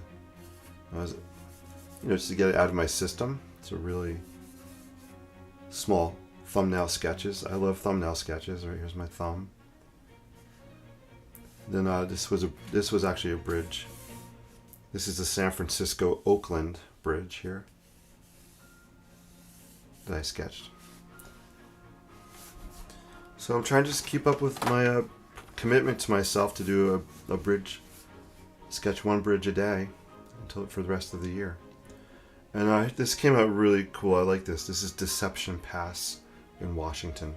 get it out of my system. It's a really small thumbnail sketches. I love thumbnail sketches. Right, here's my thumb. Then this was actually a bridge. This is the San Francisco Oakland Bridge here that I sketched. So I'm trying to just keep up with my commitment to myself to do a bridge, sketch one bridge a day for the rest of the year. And this came out really cool. I like this. This is Deception Pass in Washington.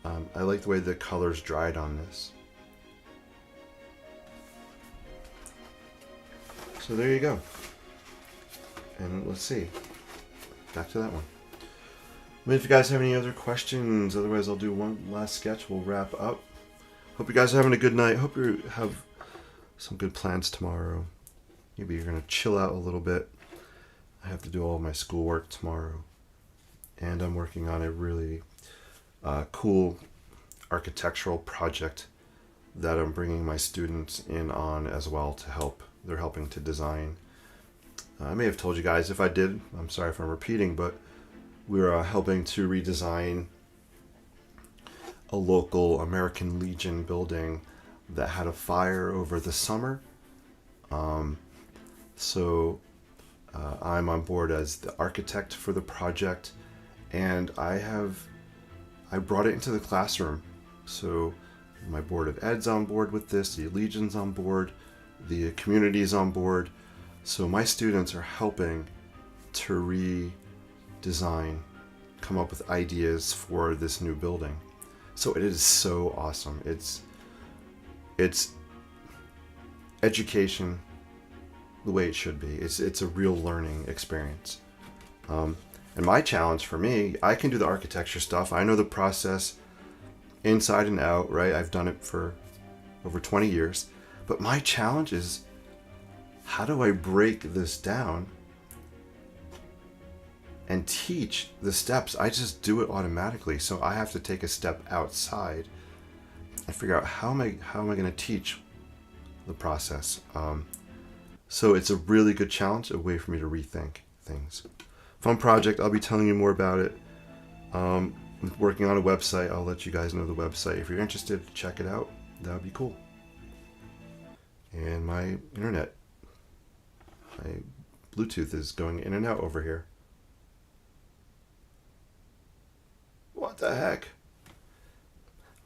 I like the way the colors dried on this. So there you go. And let's see. Back to that one. If you guys have any other questions, otherwise I'll do one last sketch. We'll wrap up. Hope you guys are having a good night. Hope you have some good plans tomorrow. Maybe you're going to chill out a little bit. I have to do all my schoolwork tomorrow. And I'm working on a really cool architectural project that I'm bringing my students in on as well to help. They're helping to design. I may have told you guys. If I did, I'm sorry if I'm repeating, but we're helping to redesign a local American Legion building that had a fire over the summer. So I'm on board as the architect for the project, and I brought it into the classroom. So my board of ed's on board with this, the Legion's on board, the community's on board. So my students are helping to redesign, come up with ideas for this new building. So it is so awesome. It's education the way it should be. It's a real learning experience. And my challenge for me, I can do the architecture stuff. I know the process inside and out, right? I've done it for over 20 years. But my challenge is, how do I break this down and teach the steps? I just do it automatically. So I have to take a step outside and figure out how am I going to teach the process. So it's a really good challenge, a way for me to rethink things. Fun project. I'll be telling you more about it. I'm working on a website. I'll let you guys know the website. If you're interested, check it out. That would be cool. And my internet. My Bluetooth is going in and out over here. What the heck?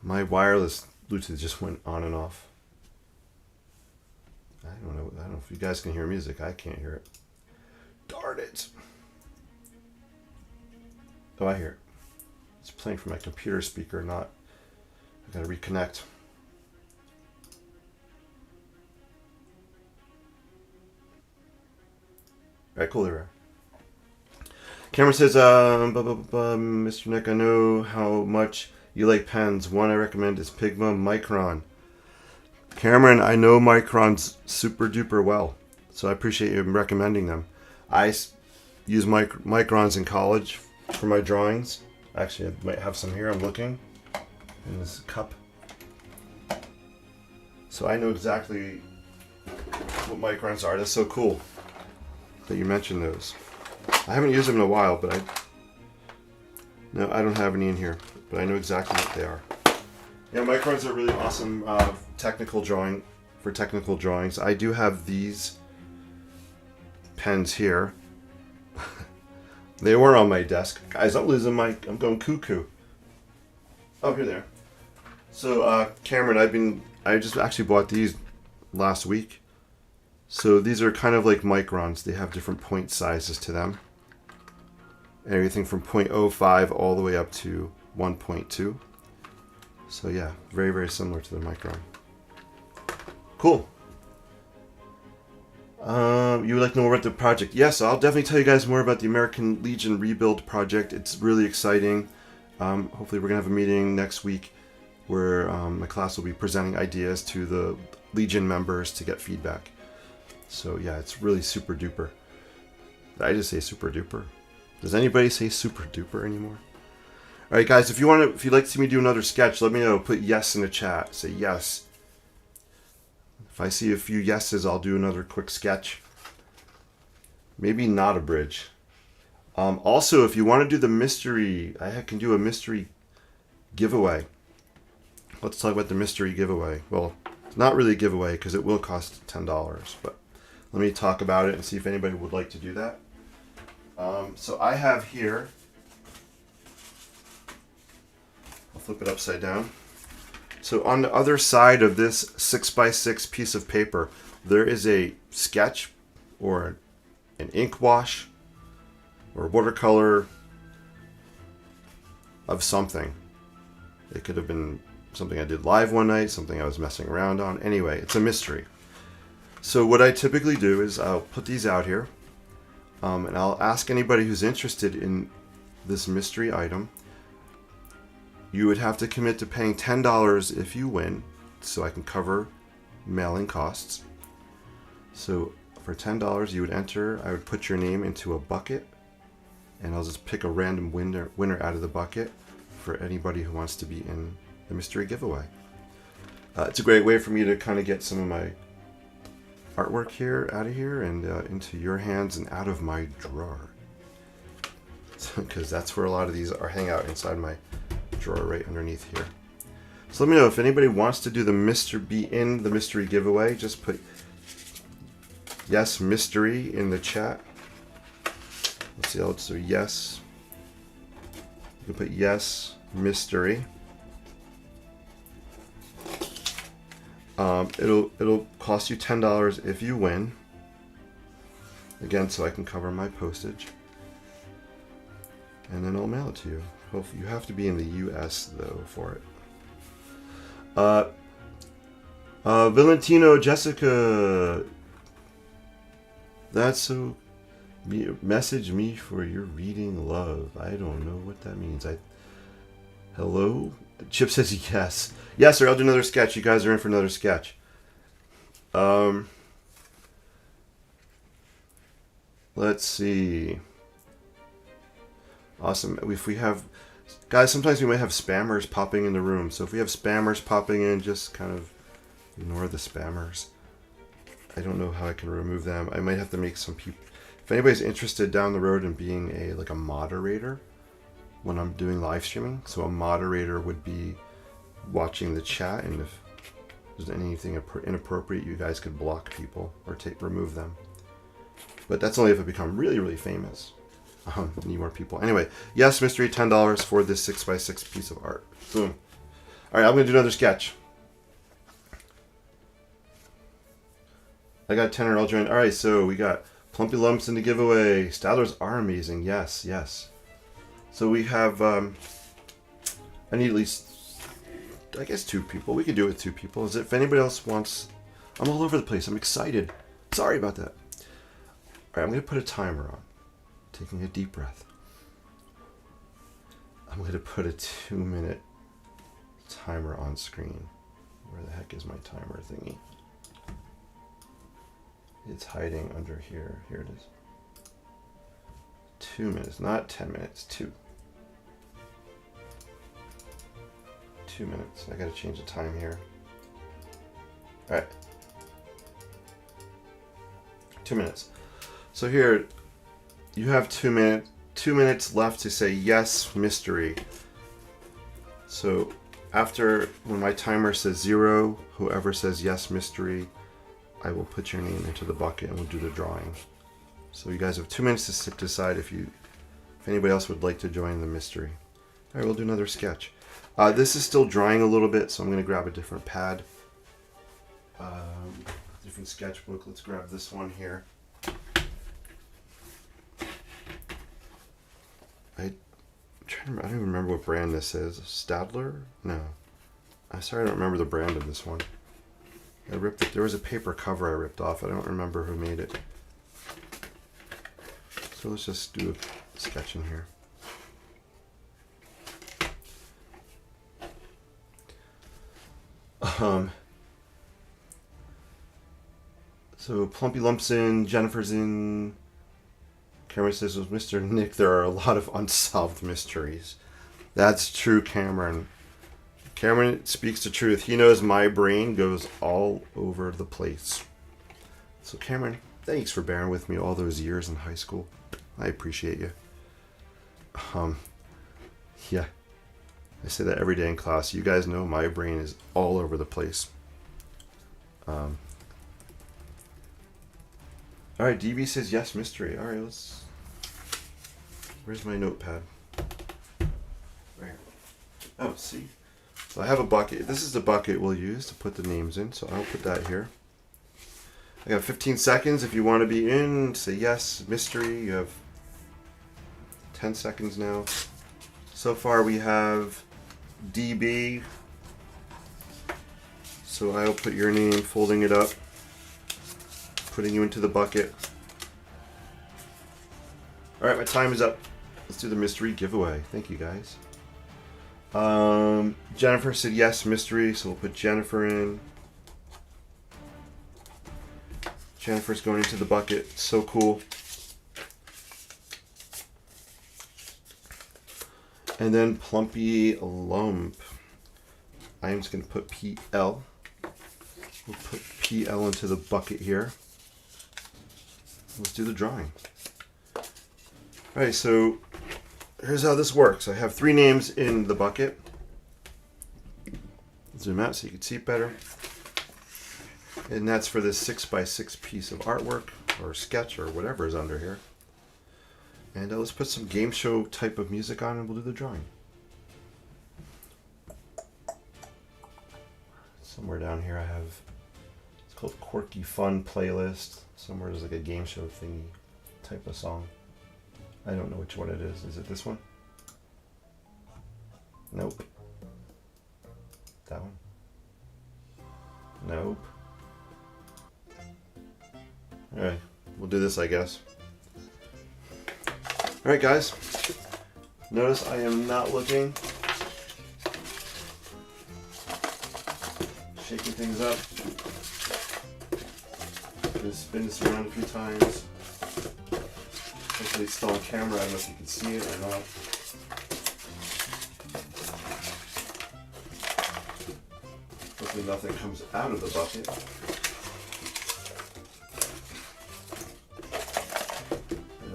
My wireless Bluetooth just went on and off. I don't know if you guys can hear music. I can't hear it. Darn it. Oh, I hear it. It's playing from my computer speaker, not... I gotta reconnect. Alright, cool, there we are. Cameron says, Mr. Nick, I know how much you like pens. One I recommend is Pigma Micron. Cameron, I know Microns super duper well, so I appreciate you recommending them. I use Microns in college for my drawings. Actually, I might have some here. I'm looking in this cup. So I know exactly what Microns are. That's so cool that you mentioned those. I haven't used them in a while, but no, I don't have any in here, but I know exactly what they are. Yeah, Microns are really awesome technical drawings. I do have these pens here. They were on my desk. Guys, I'm going cuckoo. Oh, you're there. So, Cameron, I just actually bought these last week. So these are kind of like Microns. They have different point sizes to them. Everything from 0.05 all the way up to 1.2. So yeah, very, very similar to the Micron. Cool. You would like to know more about the project? Yes, I'll definitely tell you guys more about the American Legion Rebuild project. It's really exciting. Hopefully we're going to have a meeting next week where my class will be presenting ideas to the Legion members to get feedback. So yeah, it's really super duper. Did I just say super duper? Does anybody say super duper anymore? All right, guys, if you'd like to see me do another sketch, let me know. Put yes in the chat. Say yes. If I see a few yeses, I'll do another quick sketch. Maybe not a bridge. Also, if you want to do the mystery, I can do a mystery giveaway. Let's talk about the mystery giveaway. Well, it's not really a giveaway because it will cost $10, but let me talk about it and see if anybody would like to do that. So I have here, I'll flip it upside down. So on the other side of this 6x6 piece of paper, there is a sketch or an ink wash or watercolor of something. It could have been something I did live one night, something I was messing around on. Anyway, it's a mystery. So what I typically do is I'll put these out here and I'll ask anybody who's interested in this mystery item. You would have to commit to paying $10 if you win, so I can cover mailing costs. So for $10 you would enter, I would put your name into a bucket and I'll just pick a random winner out of the bucket for anybody who wants to be in the mystery giveaway. It's a great way for me to kind of get some of my artwork here out of here and into your hands and out of my drawer, because that's where a lot of these are hang out, inside my drawer right underneath here. So let me know if anybody wants to do the mystery giveaway. Just put yes mystery in the chat. Let's see, I'll do yes. You can put yes mystery. It'll cost you $10 if you win. Again, so I can cover my postage. And then I'll mail it to you. Hopefully, you have to be in the U.S. though for it. Valentino, Jessica, that's so. Message me for your reading love. I don't know what that means. Hello? Chip says yes. Yes, sir, I'll do another sketch. You guys are in for another sketch. Let's see. Awesome. If we have... Guys, sometimes we might have spammers popping in the room. So if we have spammers popping in, just kind of ignore the spammers. I don't know how I can remove them. I might have to make some people. If anybody's interested down the road in being a moderator when I'm doing live streaming, so a moderator would be watching the chat, and if there's anything inappropriate, you guys could block people or remove them. But that's only if I become really, really famous. Need more people. Anyway, yes, mystery, $10 for this 6x6 piece of art. Boom. All right, I'm going to do another sketch. I got 10 I'll join. All right, so we got Plumpy Lumps in the giveaway. Stylers are amazing. Yes, yes. So we have, I need at least, I guess, 2 people. We can do it with 2 people. If anybody else wants, I'm all over the place. I'm excited. Sorry about that. All right, I'm going to put a timer on. Taking a deep breath. I'm going to put a 2-minute timer on screen. Where the heck is my timer thingy? It's hiding under here. Here it is. 2 minutes, not 10 minutes. 2 minutes. I got to change the time here. All right. 2 minutes. So here, you have 2 minutes. 2 minutes left to say yes, mystery. So after, when my timer says 0, whoever says yes, mystery, I will put your name into the bucket and we'll do the drawing. So you guys have 2 minutes to decide if anybody else would like to join the mystery. All right, we'll do another sketch. This is still drying a little bit, so I'm going to grab a different pad, different sketchbook. Let's grab this one here. I don't even remember what brand this is. Stadler? No. I'm sorry, I don't remember the brand of this one. I ripped it. There was a paper cover I ripped off. I don't remember who made it. So let's just do a sketch in here. So Plumpy Lump's in, Jennifer's in. Cameron says, with Mr. Nick, there are a lot of unsolved mysteries. That's true, Cameron. Cameron speaks the truth. He knows my brain goes all over the place. So Cameron, thanks for bearing with me all those years in high school. I appreciate you. Yeah. I say that every day in class. You guys know my brain is all over the place. All right, DB says yes, mystery. All right, where's my notepad? Right here. Oh, see. So I have a bucket. This is the bucket we'll use to put the names in. So I'll put that here. I got 15 seconds. If you want to be in, say yes, mystery. You have 10 seconds now. So far we have DB. So I'll put your name, folding it up, putting you into the bucket. All right, my time is up. Let's do the mystery giveaway. Thank you, guys. Jennifer said yes, mystery, so we'll put Jennifer in. Jennifer's going into the bucket. So cool. And then Plumpy Lump. I am just going to put PL. We'll put PL into the bucket here. Let's do the drawing. All right, so here's how this works. I have 3 names in the bucket. Zoom out so you can see it better. And that's for this 6x6 piece of artwork or sketch or whatever is under here. And let's put some game show type of music on and we'll do the drawing. Somewhere down here I have, it's called Quirky Fun Playlist. Somewhere there's like a game show thingy type of song. I don't know which one it is. Is it this one? Nope. That one? Nope. Alright, we'll do this, I guess. Alright, guys. Notice I am not looking. Shaking things up. Just spin this around a few times. Hopefully it's still on camera. I don't know if you can see it or not. Hopefully nothing comes out of the bucket.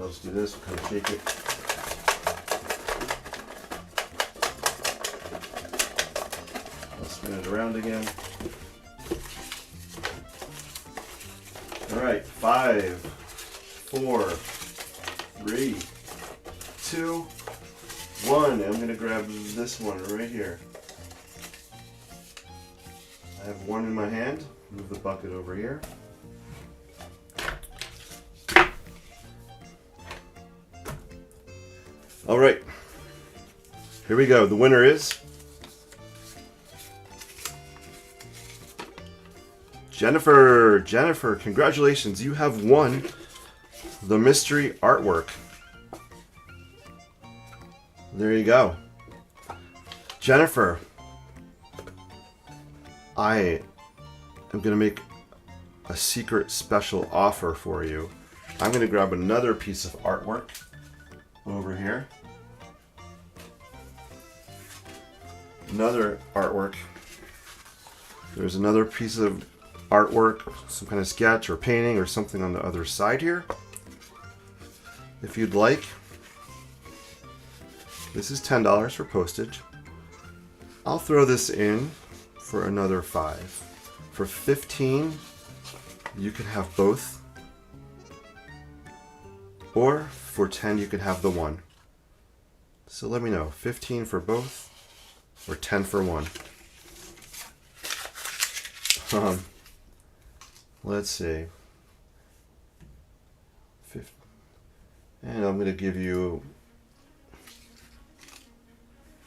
I'll just do this, we'll kind of shake it. I'll spin it around again. All right, 5, 4, 3, 2, 1. I'm going to grab this one right here. I have one in my hand. Move the bucket over here. All right, here we go. The winner is Jennifer. Jennifer, congratulations. You have won the mystery artwork. There you go. Jennifer, I am going to make a secret special offer for you. I'm going to grab another piece of artwork over here. Another artwork. There's another piece of artwork, some kind of sketch or painting or something on the other side here. If you'd like, this is $10 for postage. I'll throw this in for another $5. For $15, you can have both. Or for $10, you can have the one. So let me know, 15 for both or 10 for one. Let's see. And I'm going to give you,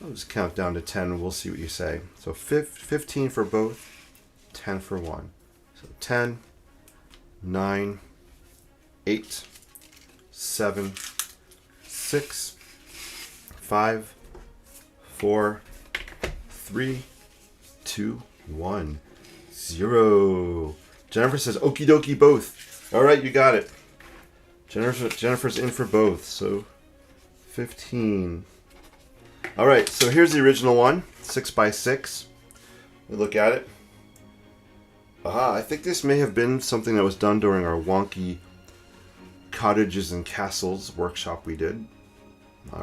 I'll just count down to 10 and we'll see what you say. So 15 for both, 10 for one. So 10, 9, 8, 7, 6, 5, 4, 3, 2, 1, 0. Jennifer says, okie dokie both. All right, you got it. Jennifer's in for both, so 15. All right, so here's the original one, 6x6. We look at it. Aha, I think this may have been something that was done during our wonky cottages and castles workshop we did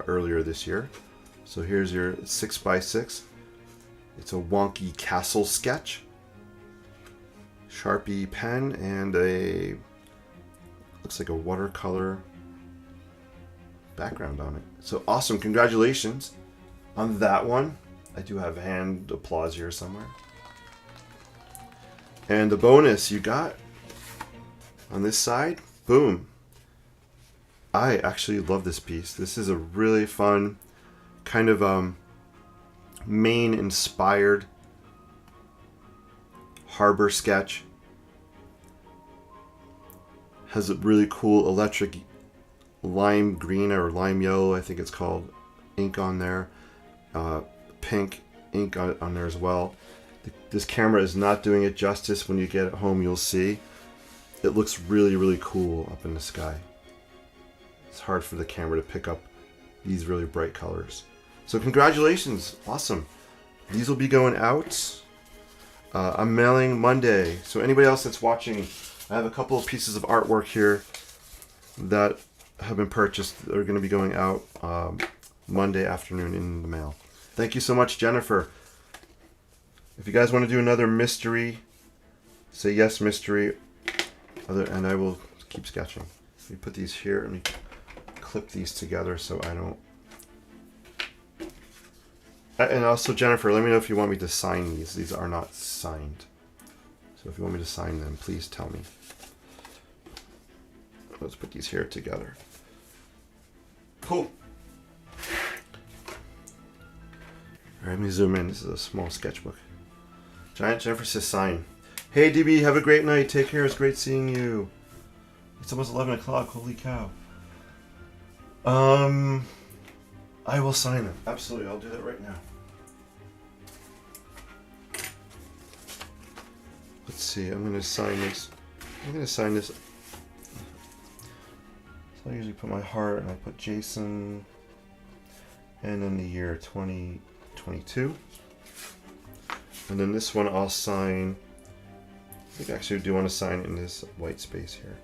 earlier this year. So here's your 6x6. It's a wonky castle sketch. Sharpie pen and a, looks like a watercolor background on it. So awesome, congratulations on that one. I do have hand applause here somewhere. And the bonus you got on this side, boom. I actually love this piece. This is a really fun kind of Maine inspired harbor sketch. Has a really cool electric lime green or lime yellow, I think it's called, ink on there. Pink ink on there as well. This camera is not doing it justice. When you get it home, you'll see. It looks really, really cool up in the sky. It's hard for the camera to pick up these really bright colors. So congratulations, awesome. These will be going out. I'm mailing Monday. So anybody else that's watching, I have a couple of pieces of artwork here that have been purchased. They're going to be going out Monday afternoon in the mail. Thank you so much, Jennifer. If you guys want to do another mystery, say yes, mystery, and I will keep sketching. Let me put these here. Let me clip these together so I don't. And also, Jennifer, let me know if you want me to sign these. These are not signed. So if you want me to sign them, please tell me. Let's put these here together. Cool. All right, let me zoom in. This is a small sketchbook. Giant Jennifer says sign. Hey, DB, have a great night. Take care. It's great seeing you. It's almost 11 o'clock. Holy cow. I will sign them. Absolutely. I'll do that right now. Let's see. I'm going to sign this. So I usually put my heart and I put Jason and then the year 2022. And then this one I'll sign. I think I actually do want to sign in this white space here.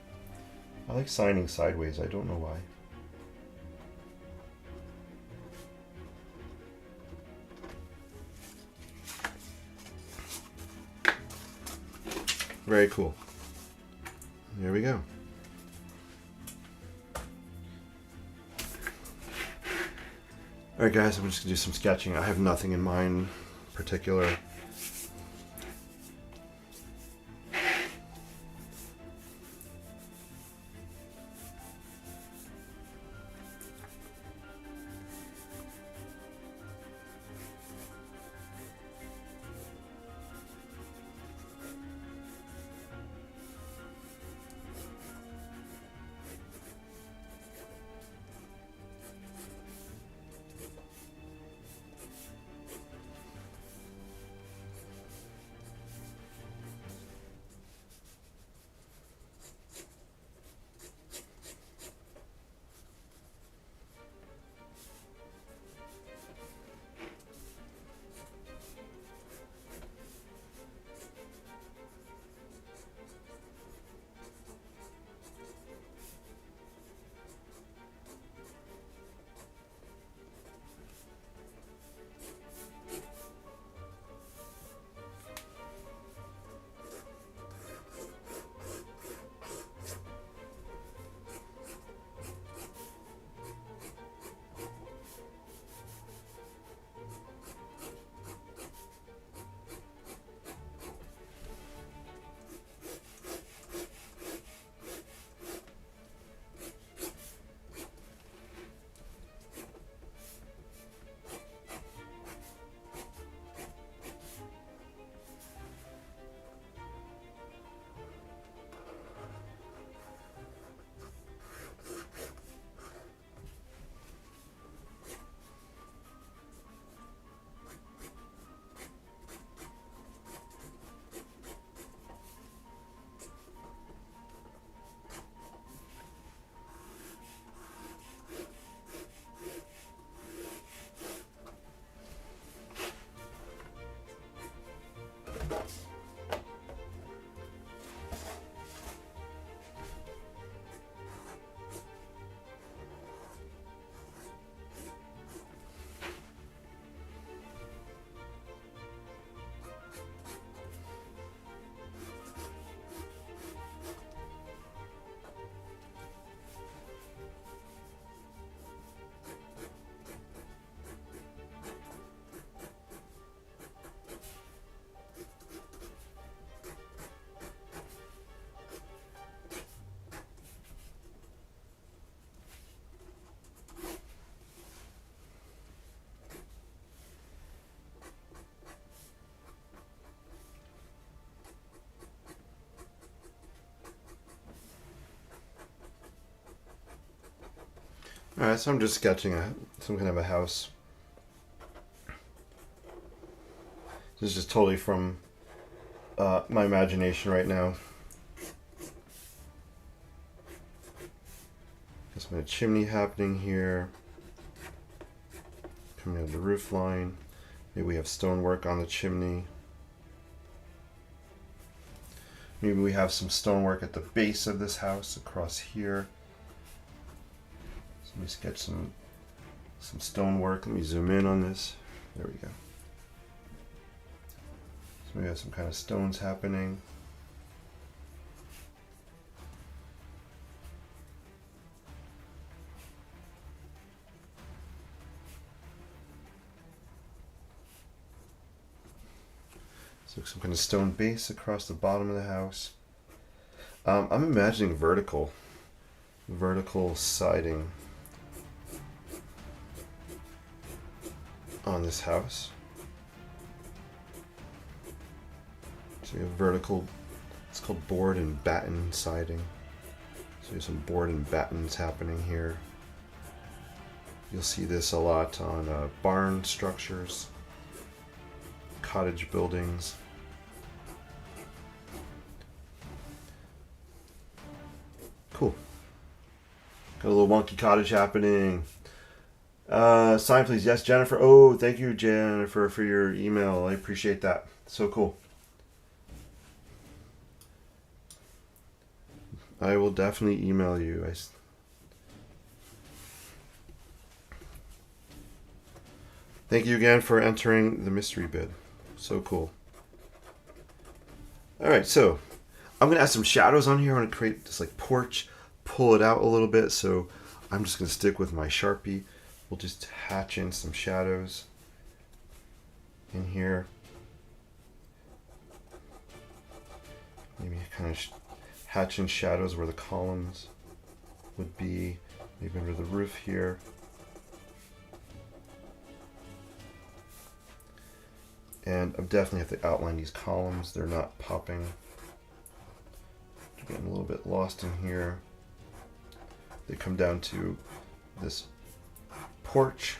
I like signing sideways. I don't know why. Very cool. There we go. Alright guys, I'm just going to do some sketching. I have nothing in mind in particular. Alright, so I'm just sketching some kind of a house. This is just totally from my imagination right now. Got some chimney happening here. Coming out of the roof line. Maybe we have stonework on the chimney. Maybe we have some stonework at the base of this house across here. So let me sketch some stonework. Let me zoom in on this. There we go. So we have some kind of stones happening. So some kind of stone base across the bottom of the house. I'm imagining vertical siding on this house. So you have vertical, it's called board and batten siding. So you have some board and battens happening here. You'll see this a lot on barn structures, cottage buildings. Cool. Got a little wonky cottage happening. Sign please. Yes, Jennifer. Oh, thank you, Jennifer, for your email. I appreciate that. So cool. I will definitely email you. Thank you again for entering the mystery bid. So cool. All right, so I'm going to add some shadows on here. I want to create this like porch, pull it out a little bit. So I'm just going to stick with my Sharpie. We'll just hatch in some shadows in here. Maybe kind of hatch in shadows where the columns would be, maybe under the roof here. And I definitely have to outline these columns. They're not popping. Getting a little bit lost in here. They come down to this porch.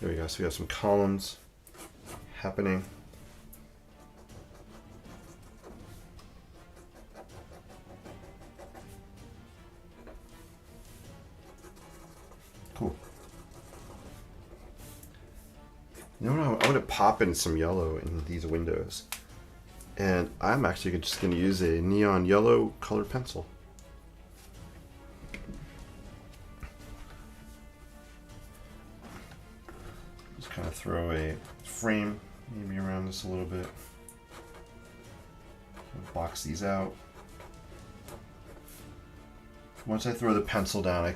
There we go. So we have some columns happening. Cool. You know what? I want to pop in some yellow in these windows. And I'm actually just going to use a neon yellow colored pencil. Just kind of throw a frame maybe around this a little bit. Box these out. Once I throw the pencil down, I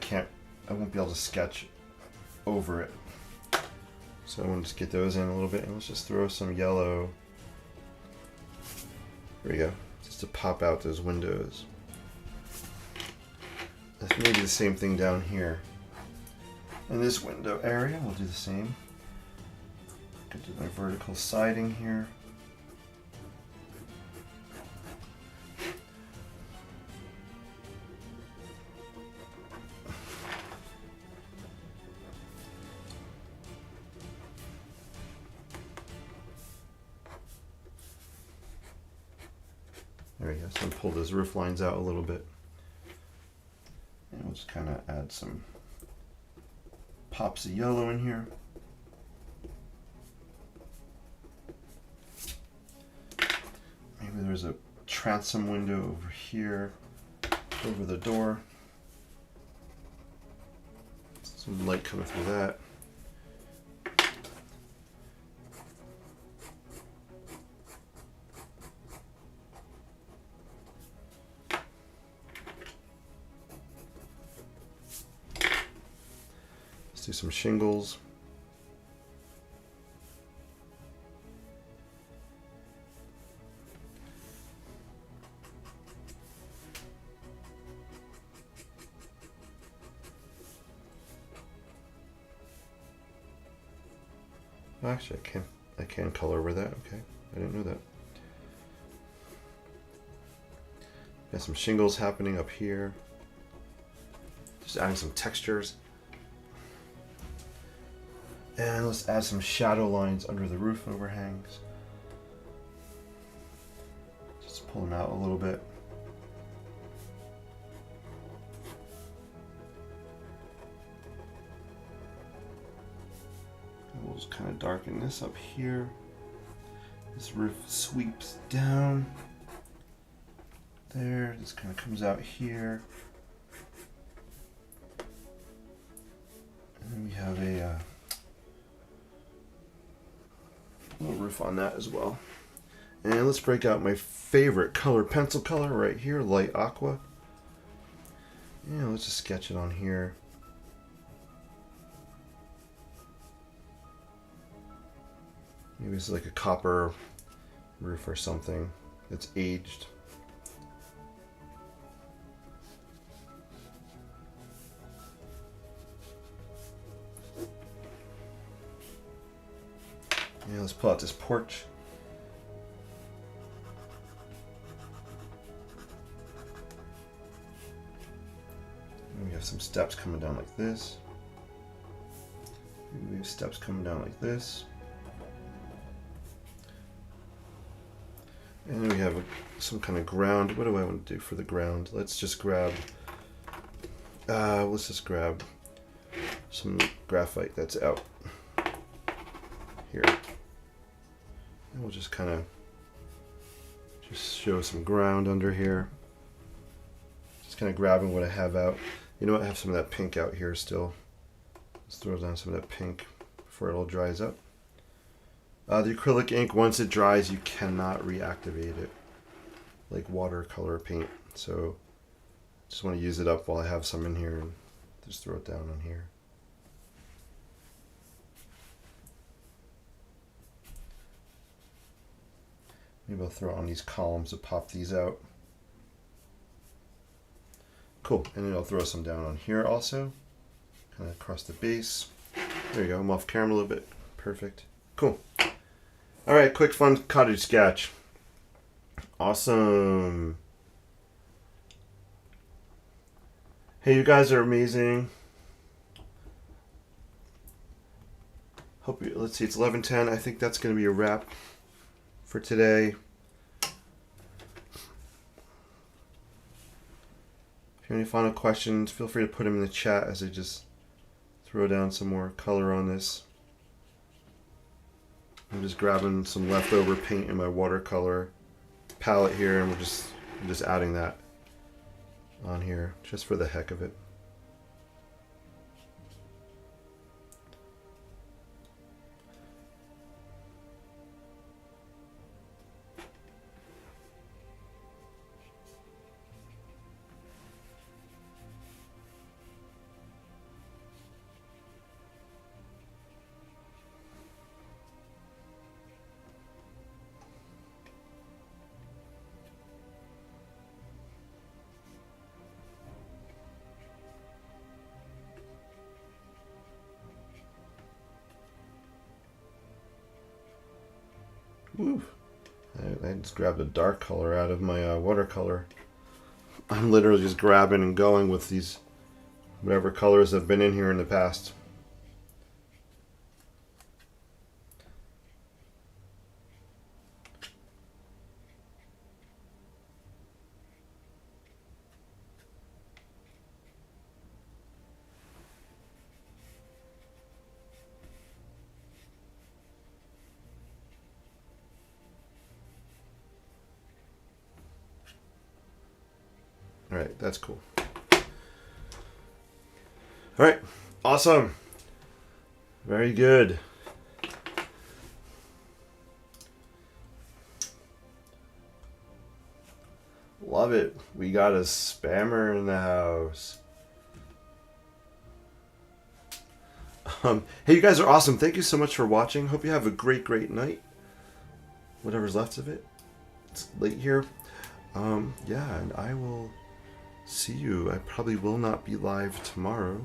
won't be able to sketch over it. So I want to just get those in a little bit, and let's just throw some yellow. There we go, just to pop out those windows. That's maybe the same thing down here. In this window area, we'll do the same. Go to my vertical siding here. There we go. So pull those roof lines out a little bit. And we'll just kind of add some pops of yellow in here. Maybe there's a transom window over here, over the door. Some light coming through that. Do some shingles. Actually, I can color over that. Okay, I didn't know that. Got some shingles happening up here. Just adding some textures. And let's add some shadow lines under the roof overhangs. Just pull them out a little bit. And we'll just kind of darken this up here. This roof sweeps down. There, this kind of comes out here. And then we have a little roof on that as well. And let's break out my favorite color, pencil color right here, light aqua. Yeah, let's just sketch it on here. Maybe it's like a copper roof or something that's aged. Yeah, let's pull out this porch. And we have some steps coming down like this. And we have steps coming down like this. And then we have some kind of ground. What do I want to do for the ground? Let's just grab some graphite that's out here. And we'll just kind of just show some ground under here. Just kind of grabbing what I have out. You know what? I have some of that pink out here still. Let's throw down some of that pink before it all dries up. The acrylic ink, once it dries, you cannot reactivate it like watercolor paint. So just want to use it up while I have some in here and just throw it down on here. Maybe I'll throw it on these columns to pop these out. Cool, and then I'll throw some down on here also, kind of across the base. There you go, I'm off camera a little bit. Perfect. Cool. All right, quick fun cottage sketch. Awesome. Hey, you guys are amazing. Hope you, let's see, it's 11:10. I think that's going to be a wrap for today. If you have any final questions, feel free to put them in the chat as I just throw down some more color on this. I'm just grabbing some leftover paint in my watercolor palette here, and I'm just adding that on here just for the heck of it. Woo. I just grabbed a dark color out of my watercolor. I'm literally just grabbing and going with these whatever colors have been in here in the past. All right, that's cool. All right, awesome. Very good. Love it. We got a spammer in the house. Hey, you guys are awesome. Thank you so much for watching. Hope you have a great, great night. Whatever's left of it. It's late here. Yeah, and I will see you. I probably will not be live tomorrow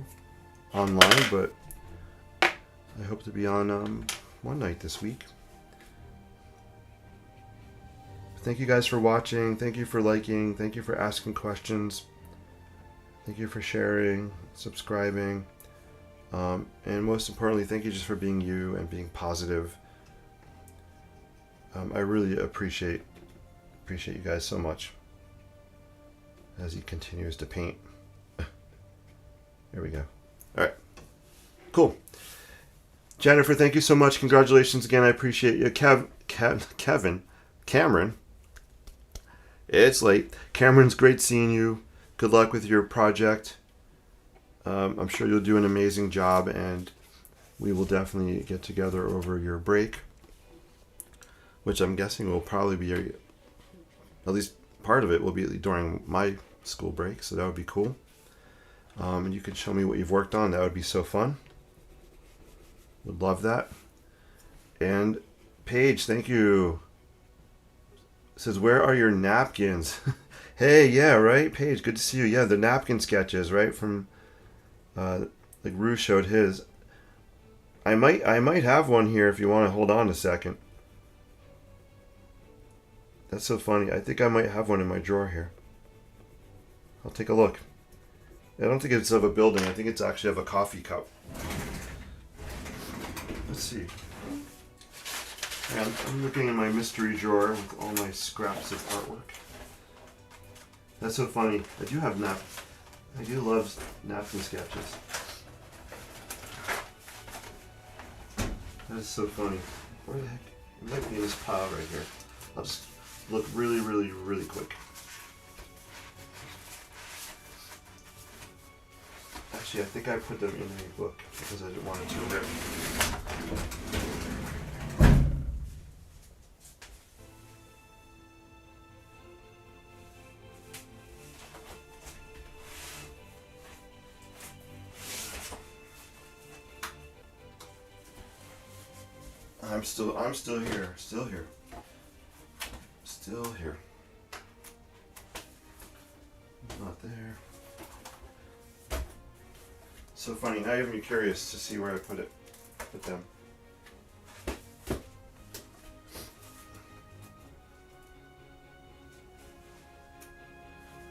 online, but I hope to be on one night this week. Thank you guys for watching. Thank you for liking. Thank you for asking questions. Thank you for sharing, subscribing. And most importantly, thank you just for being you and being positive. I really appreciate you guys so much as he continues to paint. There we go. All right. Cool. Jennifer, thank you so much. Congratulations again. I appreciate you. Cameron. It's late. Cameron's great seeing you. Good luck with your project. I'm sure you'll do an amazing job, and we will definitely get together over your break, which I'm guessing will probably be, at least part of it will be during my school break, so that would be cool. And you can show me what you've worked on. That would be so fun. Would love that. And Paige, thank you. It says, where are your napkins? Hey, yeah, right, Paige, good to see you. Yeah, the napkin sketches, right, from like Rue showed his. I might have one here if you want to hold on a second. That's so funny. I think I might have one in my drawer here. I'll take a look. I don't think it's of a building. I think it's actually of a coffee cup. Let's see. I'm looking in my mystery drawer with all my scraps of artwork. That's so funny. I do love napkin sketches. That is so funny. Where the heck? It might be in this pile right here. I'll just look really, really, really quick. Actually, I think I put them in a book because I didn't want it to rip. I'm still here. Still here. Still here. Not there. So funny. Now you have me curious to see where I put them.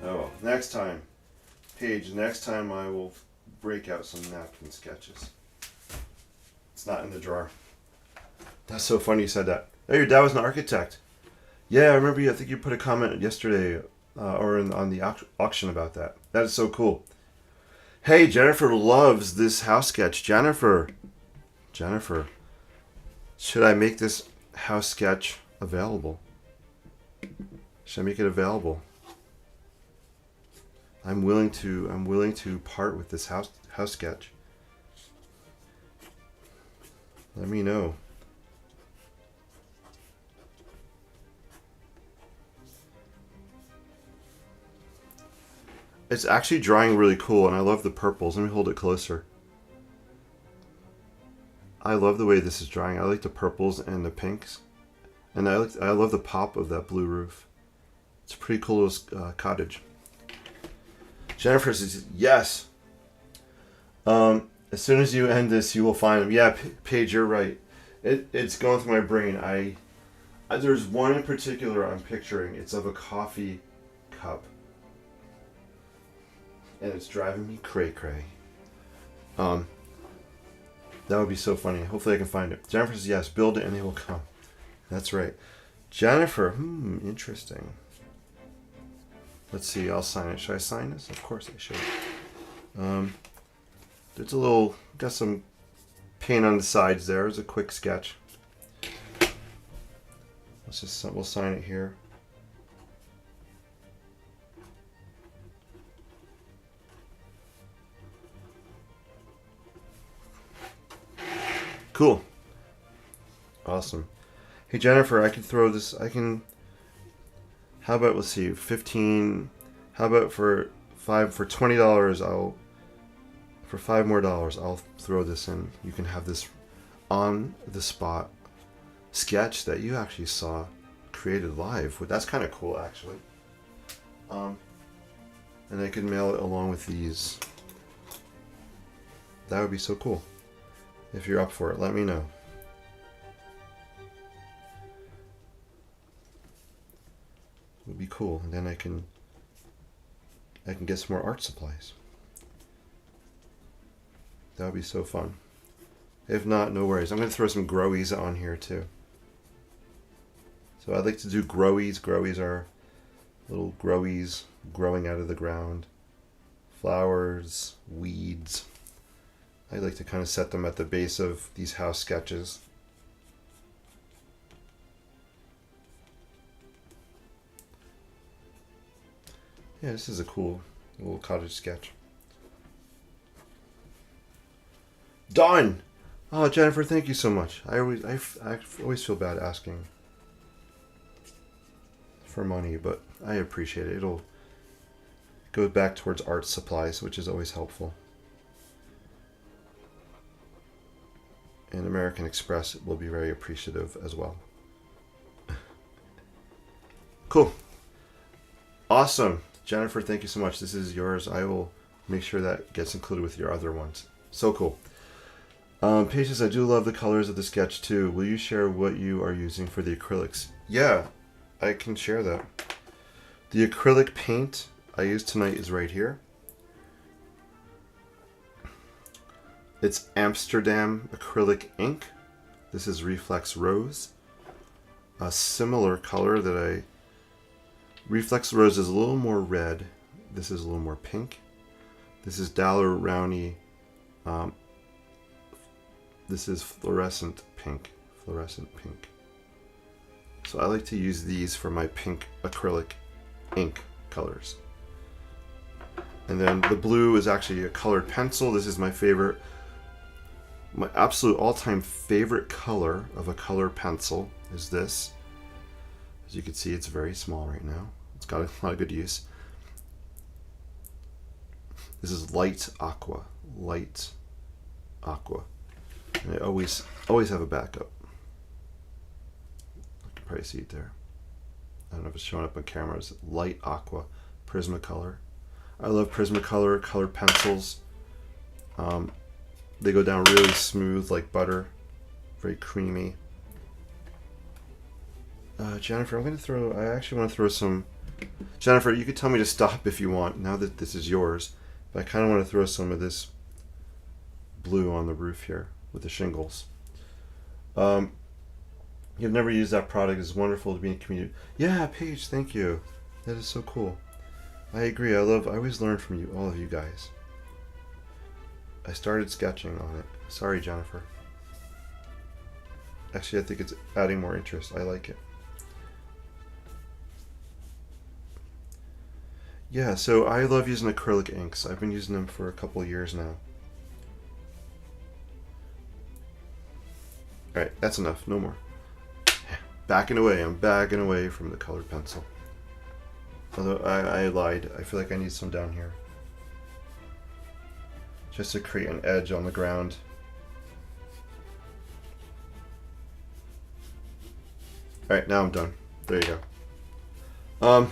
Oh well. Next time, Paige. Next time I will break out some napkin sketches. It's not in the drawer. That's so funny you said that. Oh, your dad was an architect. Yeah, I remember you. I think you put a comment yesterday on the auction about that. That is so cool. Hey, Jennifer loves this house sketch. Jennifer, should I make this house sketch available? Should I make it available? I'm willing to part with this house sketch. Let me know. It's actually drying really cool, and I love the purples. Let me hold it closer. I love the way this is drying. I like the purples and the pinks, and I love the pop of that blue roof. It's a pretty cool little cottage. Jennifer says yes. As soon as you end this, you will find them. Yeah, Paige, you're right. It's going through my brain. There's one in particular I'm picturing. It's of a coffee cup. And it's driving me cray-cray. That would be so funny. Hopefully I can find it. Jennifer says yes, build it and they will come. That's right. Jennifer, interesting. Let's see, I'll sign it. Should I sign this? Of course I should. There's got some paint on the sides there. It's a quick sketch. We'll sign it here. Cool. Awesome. Hey Jennifer, I can throw this. How about, let's see, 15. How about for $20? For $5 more, I'll throw this in. You can have this on the spot sketch that you actually saw created live. That's kind of cool, actually. And I can mail it along with these. That would be so cool. If you're up for it, let me know. It would be cool, and then I can get some more art supplies. That would be so fun. If not, no worries. I'm going to throw some growies on here too. So I'd like to do growies. Growies are little growies growing out of the ground. Flowers, weeds. I like to kind of set them at the base of these house sketches. Yeah, this is a cool little cottage sketch. Done! Oh, Jennifer, thank you so much. I always feel bad asking for money, but I appreciate it. It'll go back towards art supplies, which is always helpful. And American Express will be very appreciative as well. Cool. Awesome. Jennifer, thank you so much. This is yours. I will make sure that gets included with your other ones. So cool. Patience, I do love the colors of the sketch too. Will you share what you are using for the acrylics? Yeah, I can share that. The acrylic paint I used tonight is right here. It's Amsterdam acrylic ink. This is Reflex Rose. A similar color that Reflex Rose is a little more red. This is a little more pink. This is Daler-Rowney. This is fluorescent pink. So I like to use these for my pink acrylic ink colors. And then the blue is actually a colored pencil. This is my favorite. My absolute all-time favorite color of a color pencil is this. As you can see, it's very small right now. It's got a lot of good use. This is light aqua. And I always have a backup. probably see it there. I don't know if it's showing up on camera. It's light aqua Prismacolor. I love Prismacolor colored pencils. They go down really smooth like butter. Very creamy. Jennifer, I actually want to throw some... Jennifer, you could tell me to stop if you want, now that this is yours. But I kind of want to throw some of this blue on the roof here with the shingles. You've never used that product. It's wonderful to be in a community. Yeah, Paige, thank you. That is so cool. I agree. I always learn from you, all of you guys. I started sketching on it. Sorry, Jennifer. Actually, I think it's adding more interest. I like it. Yeah, so I love using acrylic inks. I've been using them for a couple of years now. Alright, that's enough. No more. Backing away. I'm backing away from the colored pencil. Although I lied. I feel like I need some down here. Just to create an edge on the ground. Alright, now I'm done. There you go.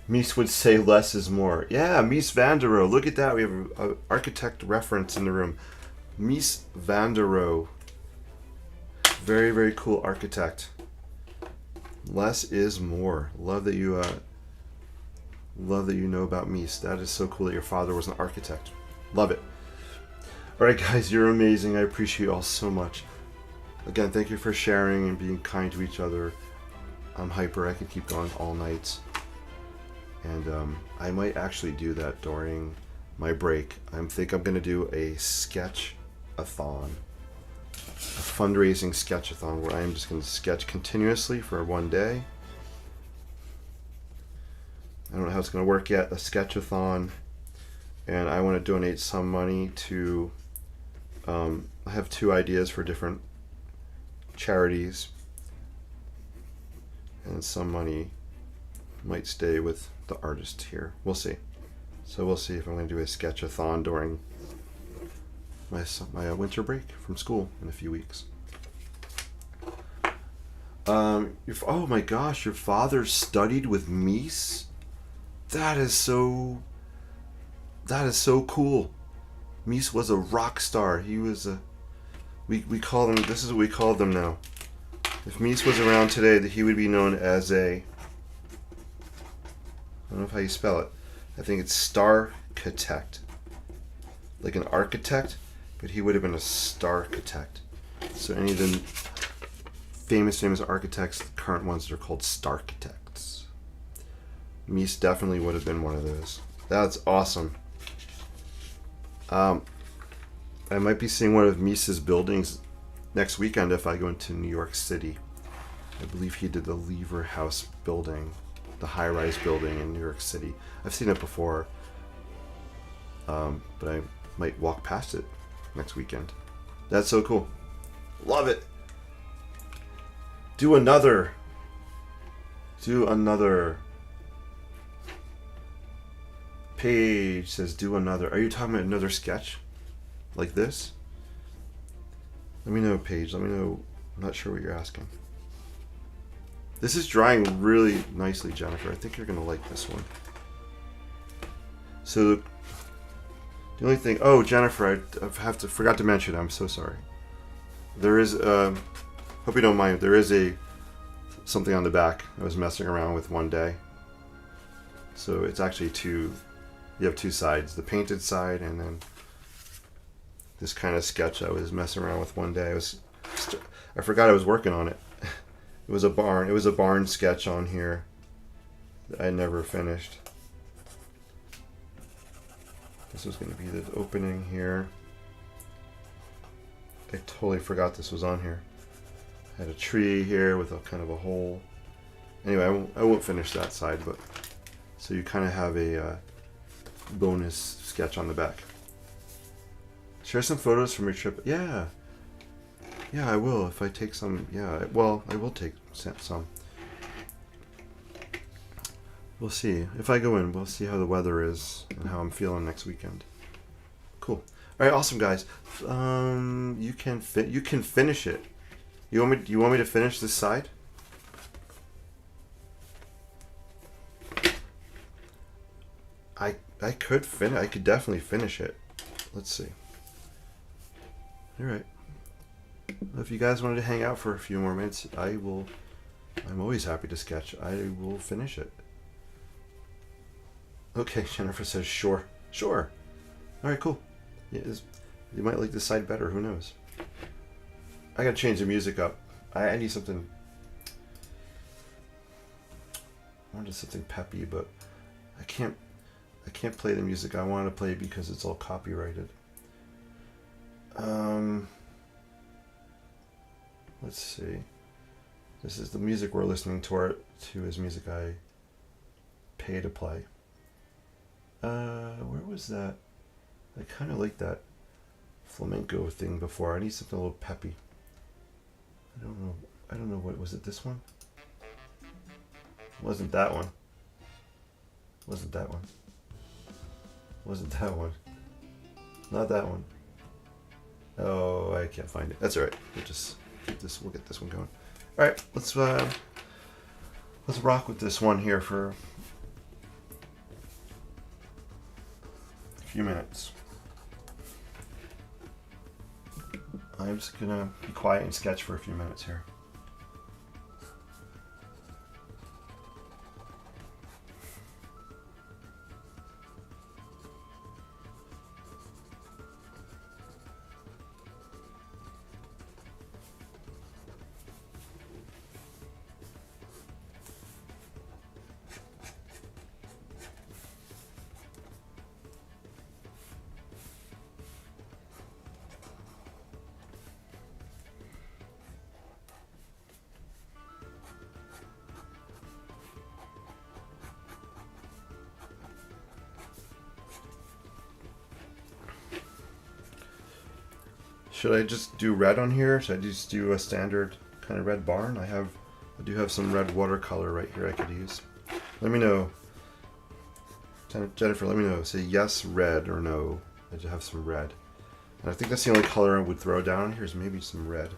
Mies would say less is more. Yeah, Mies van der Rohe. Look at that. We have an architect reference in the room. Mies van der Rohe. Very, very cool architect. Less is more. Love that you know about Mies. That is so cool that your father was an architect. Love it. Alright guys, you're amazing. I appreciate you all so much. Again, thank you for sharing and being kind to each other. I'm hyper. I could keep going all night. And I might actually do that during my break. I think I'm going to do a sketch-a-thon. A fundraising sketch-a-thon where I'm just going to sketch continuously for one day. I don't know how it's going to work yet. A sketch-a-thon. And I want to donate some money to... I have 2 ideas for different charities. And some money might stay with the artist here. We'll see. So we'll see if I'm going to do a sketch-a-thon during my winter break from school in a few weeks. Oh my gosh, your father studied with Mies? That is so cool. Mies was a rock star. He was a... We call them... This is what we call them now. If Mies was around today, he would be known as a... I don't know how you spell it. I think it's star-architect. Like an architect, but he would have been a star-architect. So any of the famous architects, the current ones, are called star-architects. Mies definitely would have been one of those. That's awesome. I might be seeing one of Mies's buildings next weekend if I go into New York City. I believe he did the Lever House building. The high-rise building in New York City. I've seen it before, but I might walk past it next weekend. That's so cool. Love it. Do another. Paige says do another. Are you talking about another sketch? Like this? Let me know, Paige. Let me know. I'm not sure what you're asking. This is drying really nicely, Jennifer. I think you're going to like this one. So, the only thing... Oh, Jennifer, I forgot to mention. I'm so sorry. There is... hope you don't mind. There is something on the back I was messing around with one day. So, it's actually 2... You have 2 sides. The painted side and then this kind of sketch I was messing around with one day. I forgot I was working on it. It was a barn sketch on here that I never finished. This was going to be the opening here. I totally forgot this was on here. I had a tree here with a kind of a hole. Anyway, I won't finish that side, but so you kind of have a bonus sketch on the back. Share some photos from your trip. Yeah. Yeah, I will if I take some. Yeah, well, I will take some. We'll see. If I go in, we'll see how the weather is and how I'm feeling next weekend. Cool. All right, awesome, guys. You can finish it. You want me to finish this side? I could finish. I could definitely finish it. Let's see. All right. If you guys wanted to hang out for a few more minutes, I will. I'm always happy to sketch. I will finish it. Okay, Jennifer says sure. Sure. All right, cool. Yeah, you might like this side better. Who knows? I gotta change the music up. I need something. I wanted something peppy, but I can't play the music I want to play because it's all copyrighted. Let's see. This is the music we're listening to is music I pay to play. Where was that? I kind of like that flamenco thing before. I need something a little peppy. I don't know what was it. This one? Wasn't that one? Wasn't that one? Wasn't that one? Not that one. Oh, I can't find it. That's all right. We'll just keep this. We'll get this one going. All right, let's rock with this one here for a few minutes. I'm just gonna be quiet and sketch for a few minutes here. Should I just do red on here? Should I just do a standard kind of red barn? I do have some red watercolor right here I could use. Let me know. Jennifer, let me know. Say yes, red, or no. I just have some red. And I think that's the only color I would throw down here is maybe some red.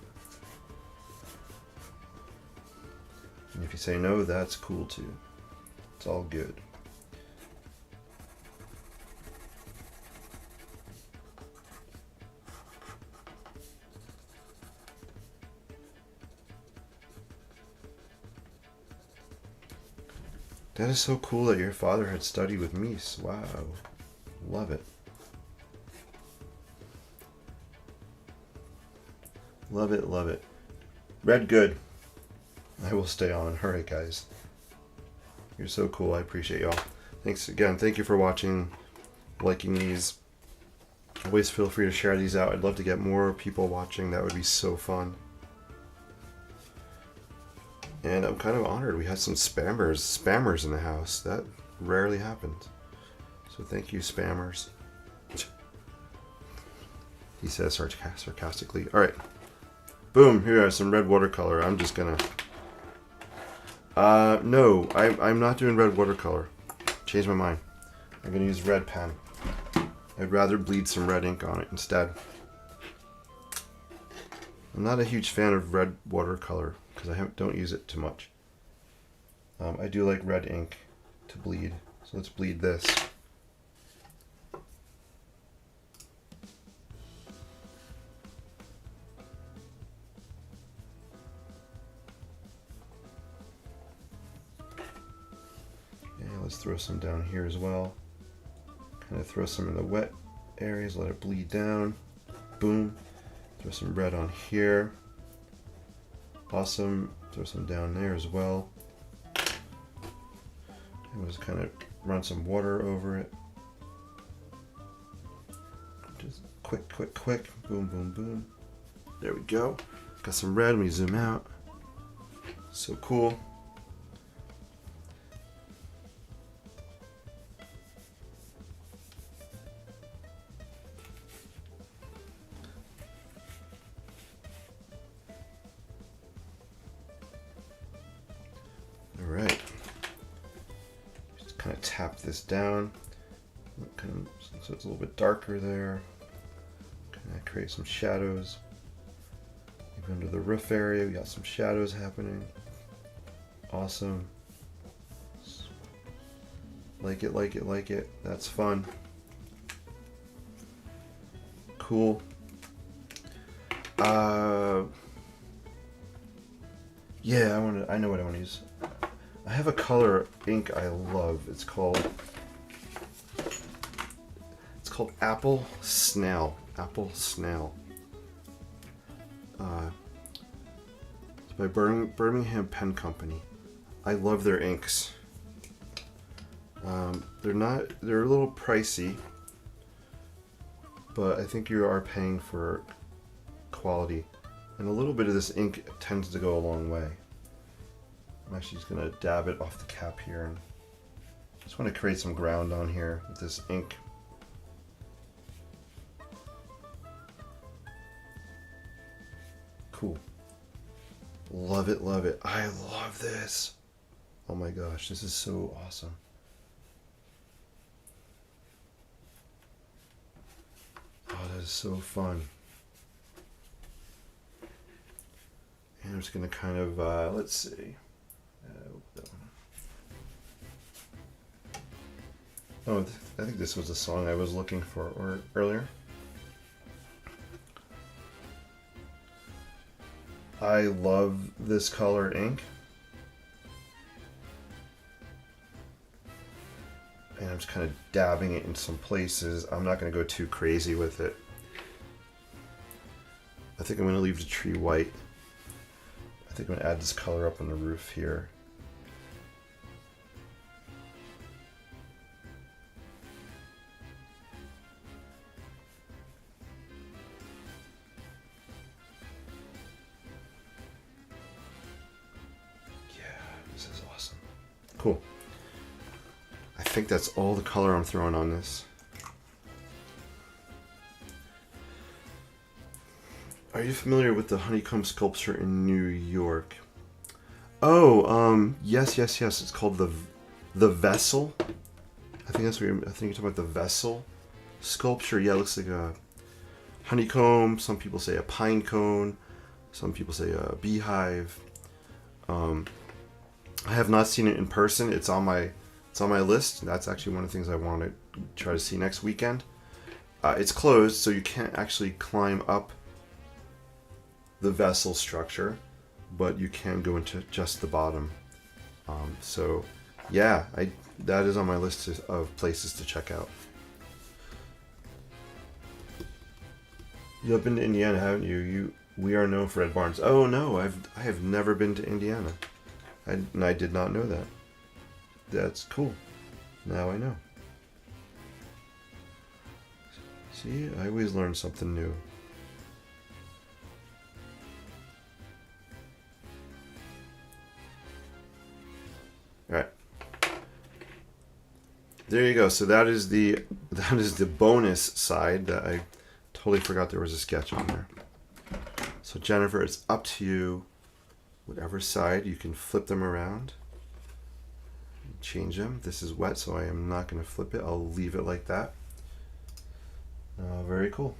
And if you say no, that's cool too. It's all good. That is so cool that your father had studied with Mies. Wow. Love it. Love it, love it. Red good. I will stay on. Alright guys. You're so cool. I appreciate y'all. Thanks again. Thank you for watching, liking these. Always feel free to share these out. I'd love to get more people watching. That would be so fun. And I'm kind of honored. We had some spammers in the house. That rarely happens. So thank you, spammers. He says sarcastically. All right. Boom. Here are some red watercolor. I'm just gonna. No, I'm not doing red watercolor. Changed my mind. I'm gonna use red pen. I'd rather bleed some red ink on it instead. I'm not a huge fan of red watercolor because I don't use it too much. I do like red ink to bleed, so let's bleed this. Okay, let's throw some down here as well. Kind of throw some in the wet areas, let it bleed down. Boom. Throw some red on here. Awesome. Throw some down there as well. And just kind of run some water over it. Just quick. Boom, boom, boom. There we go. Got some red. Let me zoom out. So cool. Alright, just kind of tap this down, so it's a little bit darker there. Kind of create some shadows. Even under the roof area, we got some shadows happening. Awesome. Like it, like it, like it. That's fun. Cool. Yeah, I know what I want to use. I have a color ink I love. It's called Apple Snail. Apple Snail. It's by Birmingham Pen Company. I love their inks. They're a little pricey, but I think you are paying for quality. And a little bit of this ink tends to go a long way. I'm actually just gonna dab it off the cap here, and just want to create some ground on here with this ink. Cool. Love it, love it. I love this. Oh my gosh, this is so awesome. Oh, that is so fun. And I'm just going to kind of, let's see. That one. Oh, I think this was the song I was looking for earlier. I love this color ink. And I'm just kind of dabbing it in some places. I'm not going to go too crazy with it. I think I'm going to leave the tree white. I think I'm going to add this color up on the roof here. Yeah, this is awesome. Cool. I think that's all the color I'm throwing on this. Are you familiar with the honeycomb sculpture in New York? Oh, yes. It's called the Vessel. I think that's what I think you're talking about, the Vessel sculpture. Yeah, it looks like a honeycomb. Some people say a pine cone. Some people say a beehive. I have not seen it in person. It's on my list. That's actually one of the things I want to try to see next weekend. It's closed, so you can't actually climb up the vessel structure, but you can go into just the bottom. So yeah, that is on my list of places to check out. You've been to Indiana, haven't you? We are known for Red Barns. Oh no, I have never been to Indiana. I did not know that. That's cool. Now I know. See, I always learn something new. All right. There you go. So that is the bonus side that I totally forgot there was a sketch on there. So Jennifer, it's up to you. Whatever side, you can flip them around. Change them. This is wet, so I am not going to flip it. I'll leave it like that. Very cool.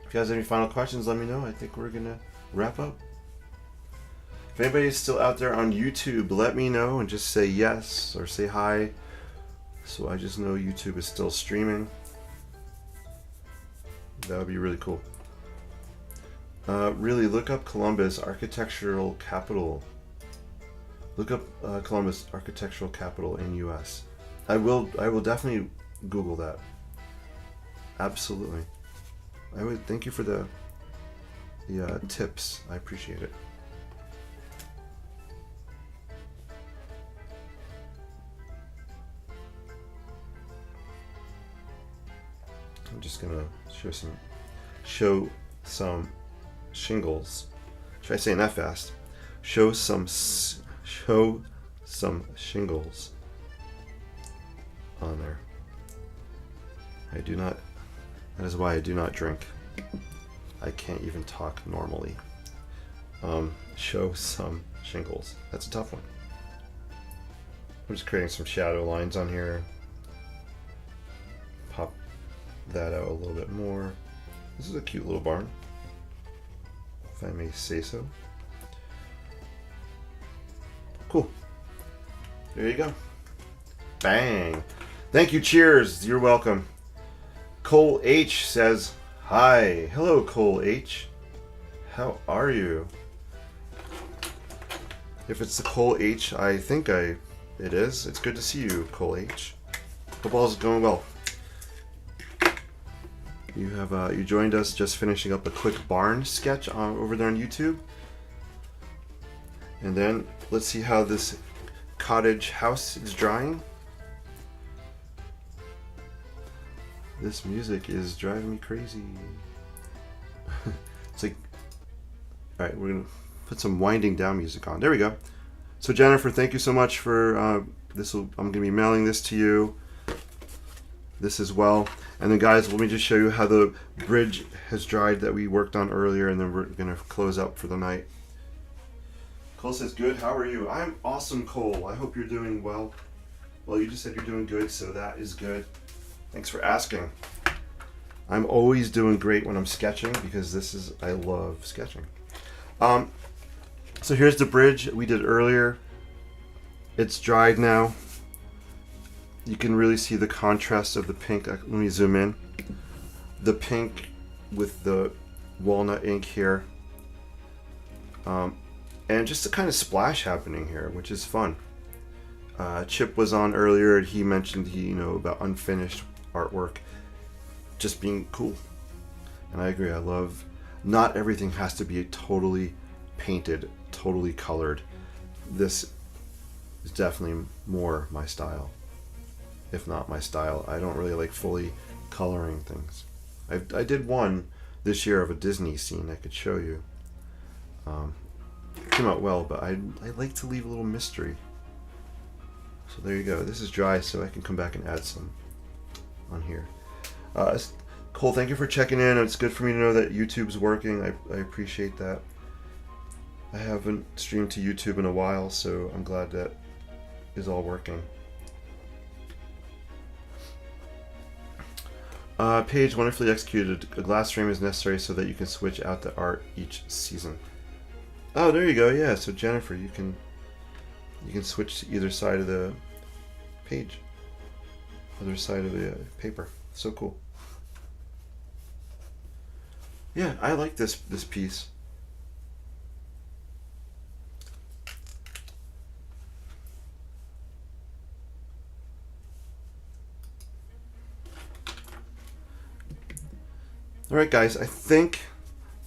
If you guys have any final questions, let me know. I think we're going to wrap up. If anybody is still out there on YouTube, let me know and just say yes or say hi, so I just know YouTube is still streaming. That would be really cool. Really, look up Columbus Architectural Capital. Look up Columbus Architectural Capital in U.S. I will definitely Google that. Absolutely. I would thank you for the tips. I appreciate it. I'm just gonna show some shingles. Try saying that fast. Show some shingles on there. That is why I do not drink. I can't even talk normally. Show some shingles. That's a tough one. I'm just creating some shadow lines on here. Pop that out a little bit more. This is a cute little barn, if I may say so. Cool. There you go. Bang. Thank you. Cheers. You're welcome. Cole H says, hi. Hello, Cole H. How are you? If it's the Cole H, I think it is. It's good to see you, Cole H. Hope all's going well. You joined us just finishing up a quick barn sketch over there on YouTube. And then let's see how this cottage house is drying. This music is driving me crazy. It's like, all right, we're gonna put some winding down music on. There we go. So Jennifer, thank you so much for this. I'm gonna be mailing this to you. This as well. And then guys, let me just show you how the bridge has dried that we worked on earlier, and then we're gonna close up for the night. Cole says, good, how are you? I'm awesome, Cole. I hope you're doing well. Well, you just said you're doing good, so that is good. Thanks for asking. I'm always doing great when I'm sketching because I love sketching. So here's the bridge we did earlier. It's dried now. You can really see the contrast of the pink. Let me zoom in. The pink with the walnut ink here. And just a kind of splash happening here, which is fun. Chip was on earlier and he mentioned about unfinished artwork just being cool. And I agree. I love, not everything has to be totally painted, totally colored. This is definitely more my style. If not my style. I don't really like fully coloring things. I did one this year of a Disney scene I could show you. It came out well, but I like to leave a little mystery. So there you go. This is dry, so I can come back and add some on here. Cole, thank you for checking in. It's good for me to know that YouTube's working. I appreciate that. I haven't streamed to YouTube in a while, so I'm glad that is all working. Page wonderfully executed. A glass frame is necessary so that you can switch out the art each season. Oh, there you go. Yeah. So Jennifer, you can switch to either side of the page, other side of the paper. So cool. Yeah, I like this piece. All right, guys, I think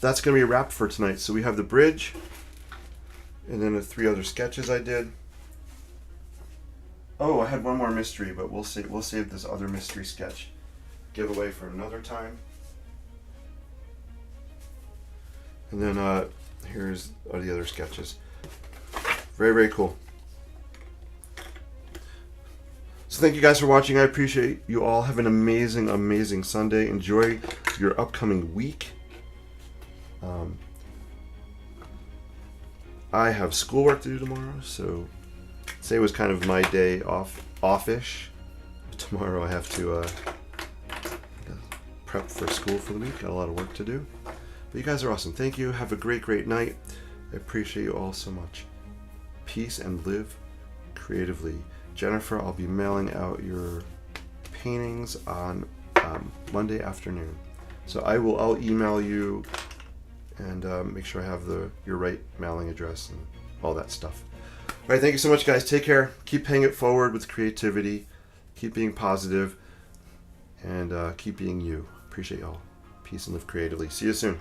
that's going to be a wrap for tonight. So we have the bridge, and then the 3 other sketches I did. Oh, I had one more mystery, but we'll save this other mystery sketch giveaway for another time. And then here's the other sketches. Very, very cool. So thank you guys for watching. I appreciate you all. Have an amazing, amazing Sunday. Enjoy your upcoming week. I have schoolwork to do tomorrow, so today was kind of my day off-ish. Tomorrow I have to prep for school for the week. Got a lot of work to do. But you guys are awesome. Thank you. Have a great, great night. I appreciate you all so much. Peace and live creatively. Jennifer, I'll be mailing out your paintings on Monday afternoon. So I'll email you and make sure I have your right mailing address and all that stuff. All right, thank you so much, guys. Take care. Keep paying it forward with creativity. Keep being positive, and keep being you. Appreciate y'all. Peace and live creatively. See you soon.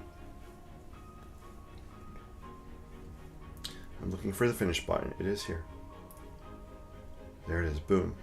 I'm looking for the finish button. It is here. There it is. Boom.